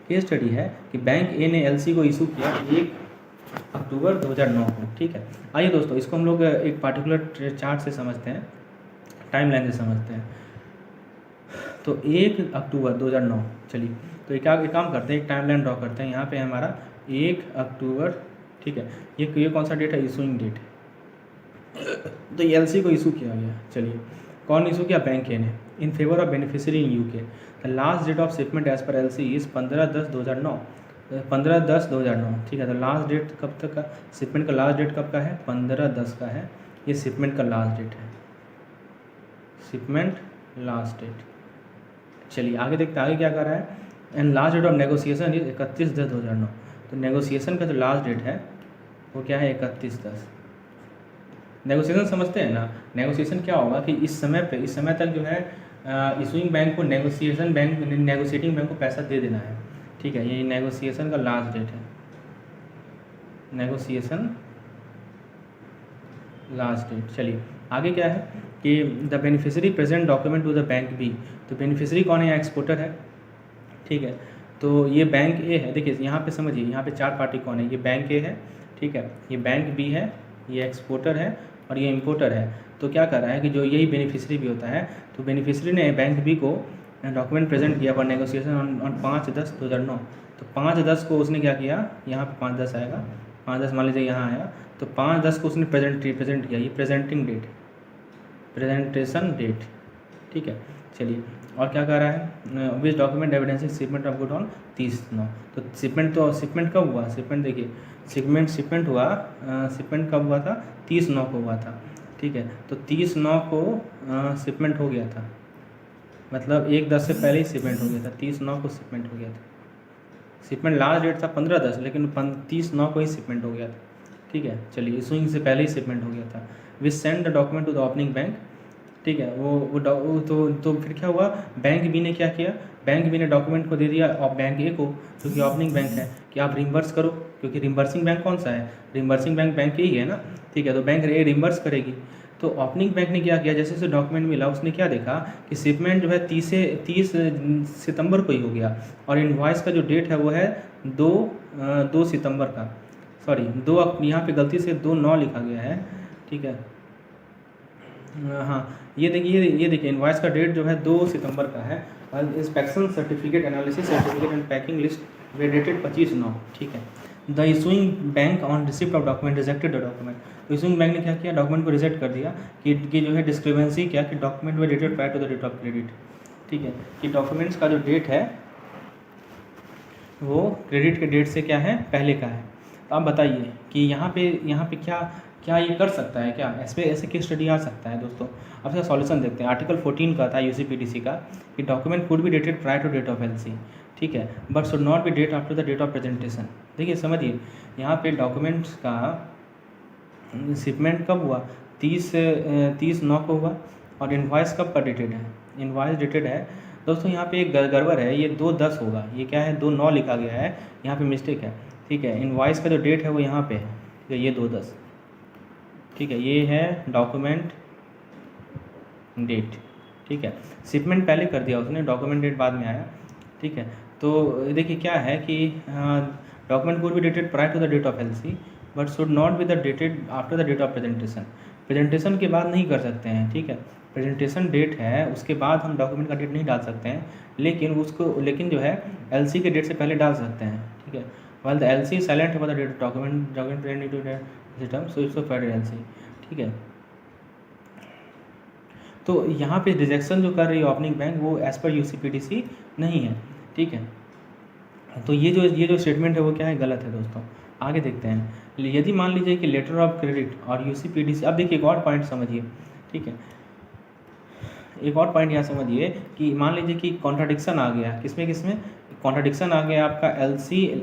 केस स्टडी है कि बैंक ए ने LC को इशू किया 1 अक्टूबर 2009 को, ठीक है। आइए दोस्तों इसको हम लोग एक पार्टिकुलर चार्ट से समझते हैं, टाइम लाइन से समझते हैं। तो 1 अक्टूबर 2009, चलिए तो एक काम करते हैं, एक टाइम लाइन ड्रॉ करते हैं। यहाँ पे हमारा 1 अक्टूबर, ठीक है, ये कौन सा डेट है, इशूइंग डेट, तो LC को इशू किया गया। चलिए कौन इशू किया, बैंक ए ने, in favour of beneficiary in UK। The last date of shipment as per LC is 15/10/2009, 15/10/2009, ठीक है। तो लास्ट डेट कब तक का, शिपमेंट का लास्ट डेट कब का है, 15/10 का है, ये शिपमेंट का लास्ट डेट है, शिपमेंट लास्ट डेट। चलिए आगे देखते हैं आगे क्या कर रहा है। And last date of negotiation is 31/10/2009, तो नेगोशिएशन का जो लास्ट डेट है वो क्या है, 31/10। नेगोशिएशन समझते हैं ना, नेगोशिएशन क्या होगा कि इस समय तक जो है इशूइंग बैंक को नेगोशिएटिंग बैंक को पैसा दे देना है, ठीक है। ये नेगोशिएशन का लास्ट डेट है, नेगोशिएशन लास्ट डेट। चलिए आगे क्या है कि the beneficiary present document to the bank B, तो बेनिफिशियरी कौन है, यहाँ एक्सपोर्टर है, ठीक है। तो ये बैंक ए है, देखिए यहाँ पे समझिए, यहाँ पे 4 पार्टी कौन है, ये बैंक ए है, ठीक है, ये बैंक बी है, ये एक्सपोर्टर है और ये इंपोर्टर है। तो क्या कर रहा है कि जो यही बेनिफिशियरी भी होता है, तो बेनिफिशियरी ने बैंक बी को डॉक्यूमेंट प्रेजेंट किया फॉर नेगोशिएशन ऑन 5/10/2009, तो 5/10 को उसने क्या किया, यहाँ पे 5/10 आएगा, 5/10 मान लीजिए यहाँ आया, तो 5/10 को उसने प्रेजेंट किया, ये प्रेजेंटेशन डेट, ठीक है। चलिए और क्या कर रहा है, which document evidencing shipment of good on 30/9, तो शिपमेंट कब हुआ, शिपमेंट देखिए शिपमेंट कब हुआ था, 30/9 को हुआ था, ठीक है। तो 30/9 को शिपमेंट हो गया था, मतलब 1/10 से पहले ही शिपमेंट हो गया था, 30/9 को शिपमेंट हो गया था। शिपमेंट लास्ट डेट था 15/10, लेकिन 30/9 को ही शिपमेंट हो गया था, ठीक है। चलिए इशूइंग से पहले ही शिपमेंट हो गया था। Which send the document to the opening bank, ठीक है। तो फिर क्या हुआ, बैंक बी ने क्या किया, बैंक बी ने डॉक्यूमेंट को दे दिया और बैंक ए को, जो कि ओपनिंग बैंक है, कि आप रिम्बर्स करो, क्योंकि रिम्बर्सिंग बैंक कौन सा है, रिम्बर्सिंग बैंक ही है ना, ठीक है। तो बैंक ए रिम्बर्स करेगी। तो ओपनिंग बैंक ने क्या किया, जैसे उसे डॉक्यूमेंट मिला उसने क्या देखा कि शिपमेंट जो है 30 सितंबर को ही हो गया, और इनवॉइस का जो डेट है वो है 2 सितंबर का, सॉरी 2, यहाँ पे गलती से 2/9 लिखा गया है, ठीक है। हाँ ये देखिए इनवॉइस का डेट जो है 2 सितंबर का है, और inspection certificate analysis certificate and packing list way dated 25/9, ठीक है। The issuing bank on receipt of document rejected the document, तो इशूइंग बैंक ने क्या किया, डॉक्यूमेंट को रिजेक्ट कर दिया कि जो है डिस्क्रिपेंसी क्या कि document were dated prior to the date of credit, ठीक है, कि डॉक्यूमेंट्स का जो डेट है वो क्रेडिट के डेट से क्या है, पहले का है। तो आप बताइए कि यहाँ पे क्या ये कर सकता है, क्या ऐसे केस स्टडी आ सकता है दोस्तों। अब इसका सॉल्यूशन देखते हैं। आर्टिकल 14 का था UCPDC का कि document could be dated prior to date of LC, ठीक है, but should not be date after the date of presentation. देखिए समझिए यहाँ पे डॉक्यूमेंट्स का शिपमेंट कब हुआ, 30/9 को हुआ, और इनवॉइस कब का डेटेड है, इनवॉइस डेटेड है दोस्तों। यहाँ पे एक गड़बड़ है, ये 2/10 होगा, ये क्या है 2/9 लिखा गया है, यहाँ पे मिस्टेक है, ठीक है। इनवॉइस का जो डेट है वो यहाँ पे है, ठीक है, ये 2/10, ठीक है, ये है डॉक्यूमेंट डेट, ठीक है। शिपमेंट पहले कर दिया उसने, डॉक्यूमेंट डेट बाद में आया, ठीक है। तो देखिए क्या है कि document could be dated prior to the date of LC but should not be the dated after the date of presentation. Presentation के बाद नहीं कर सकते हैं, ठीक है। प्रेजेंटेशन डेट है उसके बाद हम डॉक्यूमेंट का डेट नहीं डाल सकते हैं, लेकिन जो है एलसी के डेट से पहले डाल सकते हैं, ठीक है। While the LC silent about the date document present to system so it's for LC, ठीक है। तो यहाँ पे रिजेक्शन जो कर रही है ओपनिंग बैंक वो एज पर यूसीपीडीसी नहीं है, ठीक है। तो ये जो स्टेटमेंट है वो क्या है, गलत है दोस्तों। आगे देखते हैं, यदि मान लीजिए कि लेटर ऑफ क्रेडिट और यूसीपीडीसी, अब देखिए एक और पॉइंट समझिए, ठीक है। एक और पॉइंट यहाँ समझिए कि मान लीजिए कि कॉन्ट्राडिक्शन आ गया, किसमें कॉन्ट्राडिक्शन आ गया आपका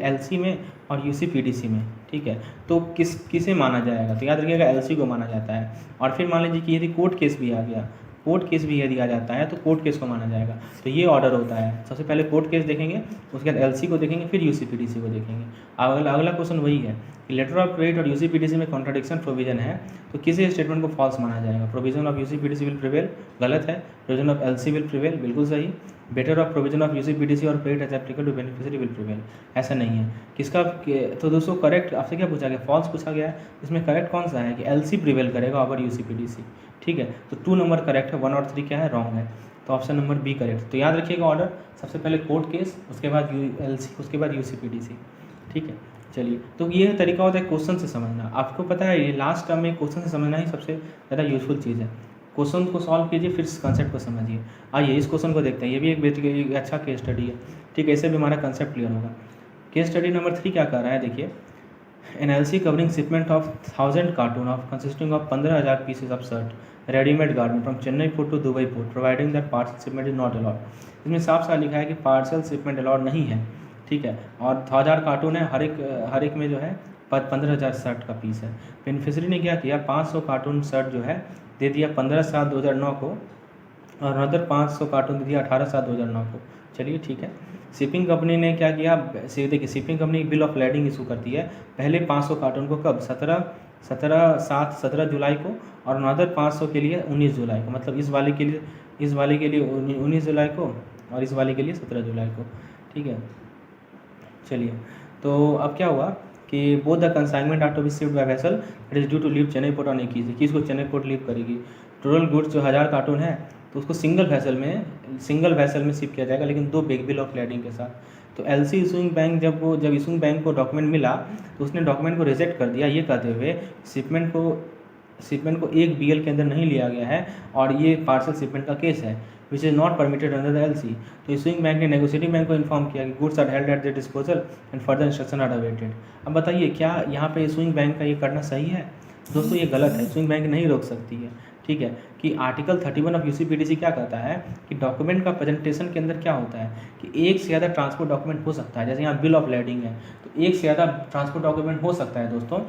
एलसी में और यूसीपीडीसी में, ठीक है। तो किसे माना जाएगा, तो याद रखिएगा एलसी को माना जाता है। और फिर मान लीजिए कि यदि कोर्ट केस भी आ गया, कोर्ट केस भी यदि आ जाता है तो कोर्ट केस को माना जाएगा। तो ये ऑर्डर होता है, सबसे पहले कोर्ट केस देखेंगे, उसके बाद एलसी को देखेंगे, फिर यूसीपीडीसी को देखेंगे। अगला क्वेश्चन वही है कि लेटर ऑफ क्रेडिट और यूसीपीडीसी में कॉन्ट्राडिक्शन प्रोविजन है तो किसी स्टेटमेंट को फॉल्स माना जाएगा। Provision of UCPDC will prevail, गलत है। Provision of LC will prevail, बिल्कुल सही। Better of provision of UCPDC और credit as applicable to beneficiary will prevail, ऐसा नहीं है। किसका तो दोस्तों करेक्ट आपसे क्या पूछा गया, फॉल्स पूछा गया है। इसमें करेक्ट कौन सा है कि एलसी प्रिवेल करेगा ओवर यूसीपीडीसी, ठीक है। तो 2 नंबर करेक्ट है, 1 और 3 क्या है, रॉन्ग है। तो ऑप्शन नंबर बी करेक्ट। तो याद रखिएगा ऑर्डर, सबसे पहले कोर्ट केस, उसके बाद एलसी, उसके बाद यूसीपीडीसी, ठीक है। चलिए, तो ये तरीका होता है क्वेश्चन से समझना। आपको पता है ये लास्ट टर्म में क्वेश्चन से समझना ही सबसे ज़्यादा यूजफुल चीज़ है। क्वेश्चन को सॉल्व कीजिए फिर कंसेप्ट को समझिए। आइए इस क्वेश्चन को देखते हैं, ये भी एक अच्छा केस स्टडी है, ठीक है। इससे भी हमारा कंसेप्ट क्लियर होगा। केस स्टडी नंबर 3 क्या कर रहा है, देखिए। An LC covering shipment of 1000 carton of consisting of 15,000 pieces of shirt readymade garment from Chennai port to Dubai port providing that parcel shipment is not allowed. इसमें साफ साफ लिखा है कि पार्सल शिपमेंट अलाउड नहीं है, ठीक है। और 1000 कार्टून है, हर एक में जो है 15,000 शर्ट का पीस है। बेनिफिशरी ने क्या किया, 500 कार्टून शर्ट जो है दे दिया 15/7/2009 को, और अदर 500 कार्टून दे दिया 18/7/2009 को। चलिए ठीक है। शिपिंग कंपनी ने क्या किया, देखिए shipping company bill of lending issue करती है। पहले 500 कार्टून को कब, 17 जुलाई को, और अनदर 500 के लिए 19 जुलाई को। मतलब इस वाले के लिए 19 जुलाई को, और इस वाले के लिए 17 जुलाई को, ठीक है। चलिए, तो अब क्या हुआ कि both the consignment are to be shift by vessel it is due to leave Chennai port on 21 को चेन्नई पोर्ट लीव करेगी। टोटल गुड्स जो 1000 कार्टून है तो उसको सिंगल वैसल में शिप किया जाएगा, लेकिन 2 बिल ऑफ लेडिंग के साथ। तो एलसी इशूइंग बैंक जब इशूइंग बैंक को डॉक्यूमेंट मिला तो उसने डॉक्यूमेंट को रिजेक्ट कर दिया, ये कहते हुए शिपमेंट को एक बीएल के अंदर नहीं लिया गया है और ये पार्सल शिपमेंट का केस है which is not permitted under the LC. तो इशूइंग बैंक ने नेगोशिएटिंग बैंक को इन्फॉर्म किया कि goods are held at their disposal and further instruction are awaited. अब बताइए क्या यहाँ पे इशूइंग बैंक का ये करना सही है? दोस्तों ये गलत है, इशूइंग बैंक नहीं रोक सकती है, ठीक है। कि आर्टिकल 31 ऑफ यूसीपीडीसी क्या कहता है कि डॉक्यूमेंट का प्रेजेंटेशन के अंदर क्या होता है कि एक से ज़्यादा ट्रांसपोर्ट डॉक्यूमेंट हो सकता है। जैसे यहाँ बिल ऑफ लेडिंग है तो एक से ज़्यादा ट्रांसपोर्ट डॉक्यूमेंट हो सकता है दोस्तों।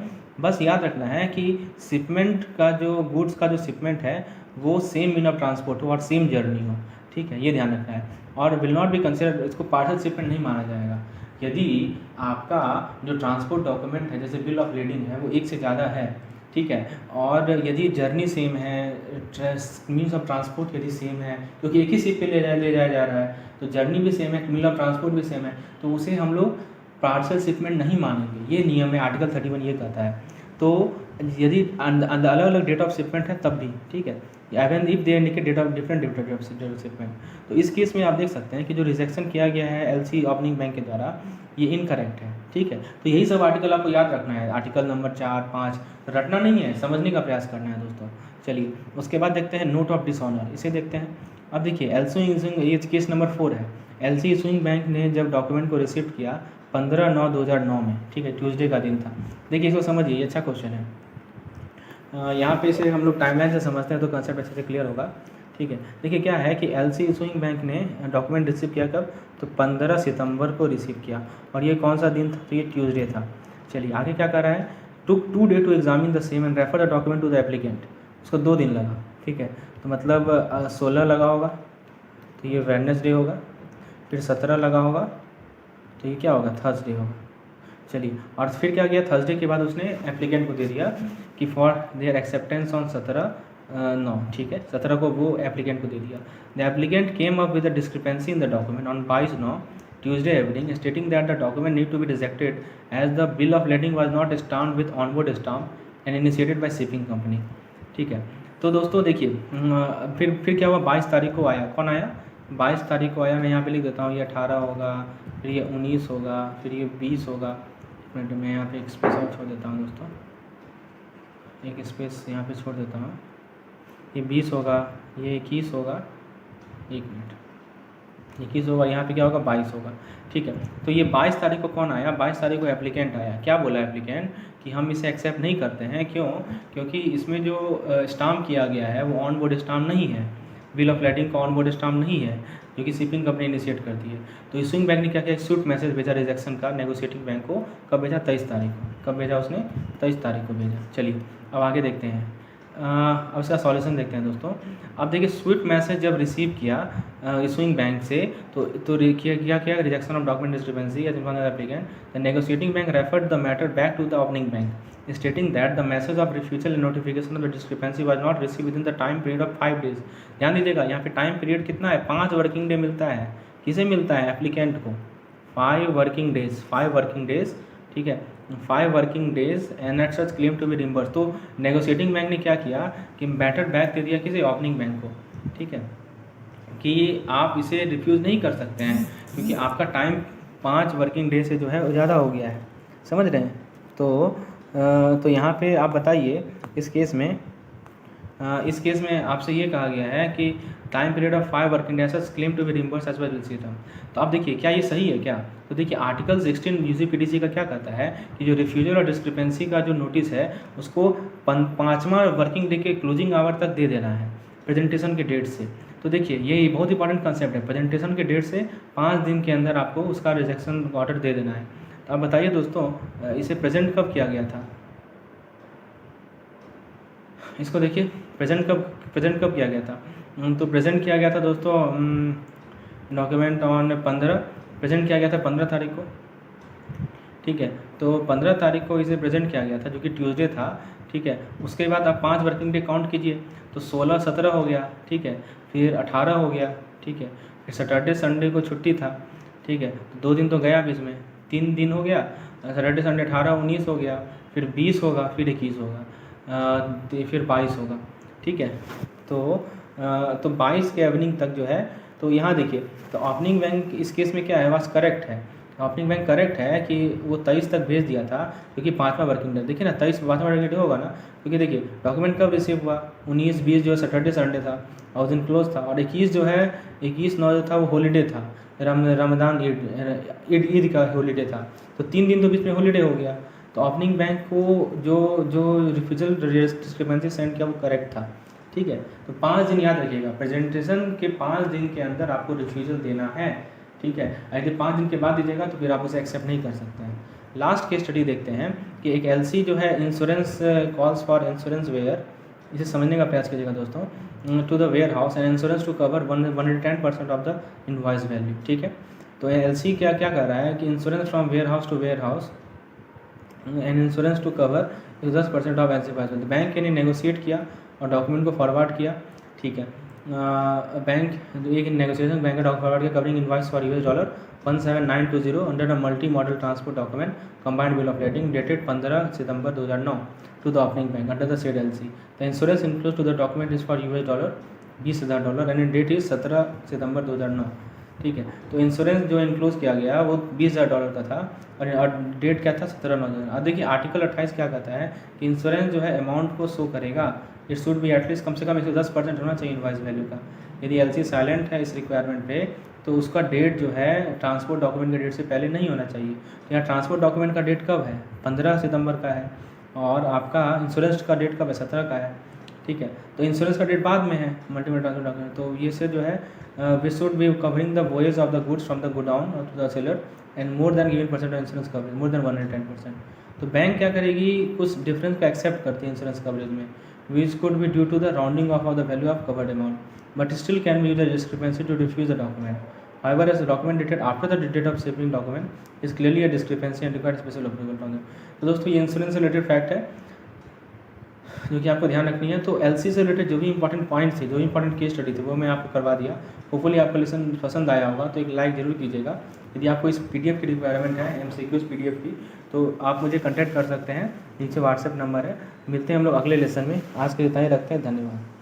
बस याद रखना है कि शिपमेंट का जो गुड्स का जो शिपमेंट है वो सेम मीन ऑफ ट्रांसपोर्ट हो और सेम जर्नी हो, ठीक है, ये ध्यान रखना है। और विल नॉट बी कंसिडर, इसको पार्सल शिपमेंट नहीं माना जाएगा यदि आपका जो ट्रांसपोर्ट डॉक्यूमेंट है जैसे बिल ऑफ लेडिंग है वो एक से ज़्यादा है, ठीक है। और यदि जर्नी सेम है, मीन्स ऑफ ट्रांसपोर्ट यदि सेम है, क्योंकि एक ही शिप पे ले जाया जा रहा है तो जर्नी भी सेम है, मीन ऑफ ट्रांसपोर्ट भी सेम है, तो उसे हम लोग पार्सल शिपमेंट नहीं मानेंगे। ये नियम है, आर्टिकल 31 ये कहता है। तो यदि अलग अलग डेट ऑफ शिपमेंट है तब भी, ठीक है, even if they indicate date of different date of shipment. तो इस केस में आप देख सकते हैं कि जो रिजेक्शन किया गया है एलसी ओपनिंग बैंक के द्वारा ये इनकरेक्ट है, ठीक है। तो यही सब आर्टिकल आपको याद रखना है, आर्टिकल नंबर 4, 5 रटना नहीं है, समझने का प्रयास करना है दोस्तों। चलिए उसके बाद देखते हैं नोट ऑफ डिसऑनर, इसे देखते हैं। अब देखिए एलसी इशूइंग, ये केस नंबर 4 है। एलसी इशूइंग बैंक ने जब डॉक्यूमेंट को रिसीव किया 15/9/2009 में, ठीक है, ट्यूसडे का दिन था। देखिए इसको समझिए, ये अच्छा क्वेश्चन है। यहाँ पे इसे हम लोग टाइमलाइन से समझते हैं तो कंसेप्ट अच्छे से क्लियर होगा, ठीक है। देखिए क्या है कि एलसी इशूइंग बैंक ने डॉक्यूमेंट रिसीव किया कब, तो 15 सितंबर को रिसीव किया, और ये कौन सा दिन था, तो ये ट्यूसडे था। चलिए आगे क्या कर रहा है, took 2 days to examine the same and refer the document to the applicant. उसको 2 दिन लगा, ठीक है। तो मतलब 16 लगा होगा तो ये वेडनेसडे होगा, फिर 17 लगा होगा तो ये क्या होगा, थर्सडे होगा। चलिए, और फिर क्या किया, थर्सडे के बाद उसने एप्लीकेंट को दे दिया कि फॉर देयर एक्सेप्टेंस ऑन 17 9, ठीक है, 17 को वो एप्लीकेंट को दे दिया। The applicant came up with the discrepancy in the document on 22/9 Tuesday evening, stating that the document need to be rejected as the bill of lading was not stamped with onboard stamp and initiated by shipping company, ठीक है। तो दोस्तों देखिए, फिर क्या हुआ, 22 तारीख को आया, कौन आया, 22 तारीख को आया, मैं यहाँ पे लिख देता हूँ, ये 18 होगा, फिर ये 19 होगा, फिर ये 20 होगा। मिनट में यहाँ पे एक स्पेस और छोड़ देता हूँ दोस्तों, एक स्पेस यहाँ पे छोड़ देता हूँ, ये 20 होगा, ये 21 होगा, 1 मिनट, 21 होगा, यहाँ पे क्या होगा, 22 होगा, ठीक है। तो ये 22 तारीख को कौन आया, 22 तारीख को एप्लीकेंट आया। क्या बोला एप्लीकेंट कि हम इसे एक्सेप्ट नहीं करते हैं, क्यों, क्योंकि इसमें जो स्टाम्प किया गया है वो ऑन बोर्ड स्टाम्प नहीं है, बिल ऑफ लेडिंग का ऑन बोर्ड स्टाम्प नहीं है, जो कि शिपिंग कंपनी इनिशिएट करती है। तो इशूइंग बैंक ने क्या किया, सूट मैसेज भेजा रिजेक्शन का नेगोशिएटिंग बैंक को, कब भेजा, 23 तारीख को। कब भेजा उसने, 23 तारीख को भेजा। चलिए अब आगे देखते हैं, अब इसका सॉल्यूशन देखते हैं दोस्तों। अब देखिए, स्विफ्ट मैसेज जब रिसीव किया इशूइंग बैंक से, तो क्या rejection of document discrepancy as informed applicant, the negotiating bank referred the matter back to the opening bank stating that the message of refusal and notification of the discrepancy was not receive within the time period of 5 days। ध्यान दीजिएगा, यहाँ पे time period कितना है, 5 working day मिलता है। किसे मिलता है, एप्लीकेंट को 5 वर्किंग डेज, 5 वर्किंग डेज, ठीक है, 5 working days and at such claim to be reimburse. तो नेगोशिएटिंग बैंक ने क्या किया कि मैटर बैक दे दिया किसी ओपनिंग बैंक को, ठीक है, कि आप इसे रिफ्यूज़ नहीं कर सकते हैं क्योंकि आपका टाइम 5 वर्किंग डे से जो है ज़्यादा हो गया है, समझ रहे हैं। तो यहाँ पे आप बताइए, इस केस में आपसे ये कहा गया है कि time period of 5 working days claim to be reimburse as per receipt. तो आप देखिए क्या ये सही है क्या, तो देखिए आर्टिकल 16 यूसीपीडीसी का क्या कहता है कि जो रिफ्यूजल और डिस्क्रिपेंसी का जो नोटिस है उसको 5वां वर्किंग डे के क्लोजिंग आवर तक दे देना है प्रेजेंटेशन के डेट से। तो देखिए ये बहुत इंपॉर्टेंट कंसेप्ट है, प्रेजेंटेशन के डेट से 5 दिन के अंदर आपको उसका रिजेक्शन ऑर्डर दे देना है। तो आप बताइए दोस्तों, इसे प्रेजेंट कब किया गया था, इसको देखिए प्रेजेंट कब किया गया था। तो प्रेजेंट किया गया था दोस्तों डॉक्यूमेंट ऑन 15, प्रेजेंट किया गया था 15 तारीख को, ठीक है। तो 15 तारीख को इसे प्रेजेंट किया गया था जो कि ट्यूसडे था, ठीक है। उसके बाद आप 5 वर्किंग डे काउंट कीजिए, तो 16, 17 हो गया, ठीक है, फिर 18 हो गया, ठीक है, फिर सैटरडे संडे को छुट्टी था, ठीक है, तो 2 दिन तो गया बीच में, 3 दिन हो गया, सैटरडे संडे 18, 19 हो गया, फिर 20 होगा, फिर 21 होगा, फिर 22 होगा, ठीक है। तो 22 के इवनिंग तक जो है, तो यहाँ देखिए, तो ओपनिंग बैंक इस केस में क्या है, वास करेक्ट है, ओपनिंग बैंक करेक्ट है कि वो 23 तक भेज दिया था क्योंकि 5वां वर्किंग डे, देखिए ना 5वां वर्किंग डे होगा ना, क्योंकि देखिए डॉक्यूमेंट कब रिसीव हुआ, 19, 20 जो है सैटरडे संडे था और उस दिन क्लोज था, और 21 जो है 21/9 जो था वो हॉलीडे था, रमज़ान ईद का हॉलीडे था, तो 3 दिन तो बीच में हॉलीडे हो गया। तो ओपनिंग बैंक को जो रिफ्यूजल डिस्क्रिपेंसी सेंड किया वो करेक्ट था, ठीक है। तो 5 दिन याद रखिएगा, प्रेजेंटेशन के 5 दिन के अंदर आपको रिफ्यूजल देना है, ठीक है। अगर 5 दिन के बाद दीजिएगा तो फिर आप उसे एक्सेप्ट नहीं कर सकते हैं। लास्ट केस स्टडी देखते हैं कि एक एलसी जो है insurance calls for insurance ware, इसे समझने का प्रयास कीजिएगा दोस्तों, to the warehouse and insurance to cover 110% of the invoice value, ठीक है। तो एलसी क्या कर रहा है कि insurance from warehouse to warehouse and insurance to cover 10% of एनसीफाइज वैल्यू। बैंक ने नेगोशिएट किया और डॉक्यूमेंट को फॉरवर्ड किया, ठीक है। बैंक एक नेगोशिएशन बैंक का डॉक्यूमेंट फॉरवर्ड किया covering invoice for $17920 under a multi modal transport document combined bill of lading dated 15 September 2009 to the opening bank under the said LC. The insurance include to the document is for $20,000 and date is 17 September 2009, ठीक है। तो insurance जो include किया गया वो $20,000 का था और डेट क्या था 17/9/2009। अब देखिए आर्टिकल 28 क्या कहता है कि इंश्योरेंस जो है अमाउंट को शो करेगा, इट शुड बी एटलीस्ट कम से कम 110% होना चाहिए इनवॉइस वैल्यू का। यदि एलसी साइलेंट है इस रिक्वायरमेंट पे तो उसका डेट जो है ट्रांसपोर्ट डॉक्यूमेंट के डेट से पहले नहीं होना चाहिए। तो यहाँ ट्रांसपोर्ट डॉक्यूमेंट का डेट कब है, 15 सितंबर का है, और आपका इंश्योरेंस का डेट कब है, 17 का है, ठीक है। तो इंश्योरेंस का डेट बाद में है मल्टीपल ट्रांसपोर्ट डॉक्यूमेंट, तो ये से जो है we should be covering the voyage of the goods from the godown to the seller and more than given percent of insurance coverage, more than 110%। तो बैंक क्या करेगी, कुछ डिफरेंस को एक्सेप्ट करती है इंश्योरेंस कवरेज में, which could be due to the rounding off of the value of covered amount, but still can be used as discrepancy to refuse the document. However, as the document dated after the date of shipping document is clearly a discrepancy and requires special approval from them. तो दोस्तों ये insurance से related fact है। जो कि आपको ध्यान रखनी है। तो एलसी से रिलेटेड जो भी इंपॉर्टेंट पॉइंट थे, जो भी इंपॉर्टेंट केस स्टडी थे, वो मैं आपको करवा दिया। होपफुली आपका लेसन पसंद आया होगा, तो एक लाइक ज़रूर कीजिएगा। यदि आपको इस पीडीएफ की रिक्वायरमेंट है, एमसीक्यूज पीडीएफ की, तो आप मुझे कॉन्टैक्ट कर सकते हैं, नीचे व्हाट्सएप नंबर है। मिलते हैं हम लोग अगले लेसन में। आज के लिए इतना ही रखते हैं, धन्यवाद।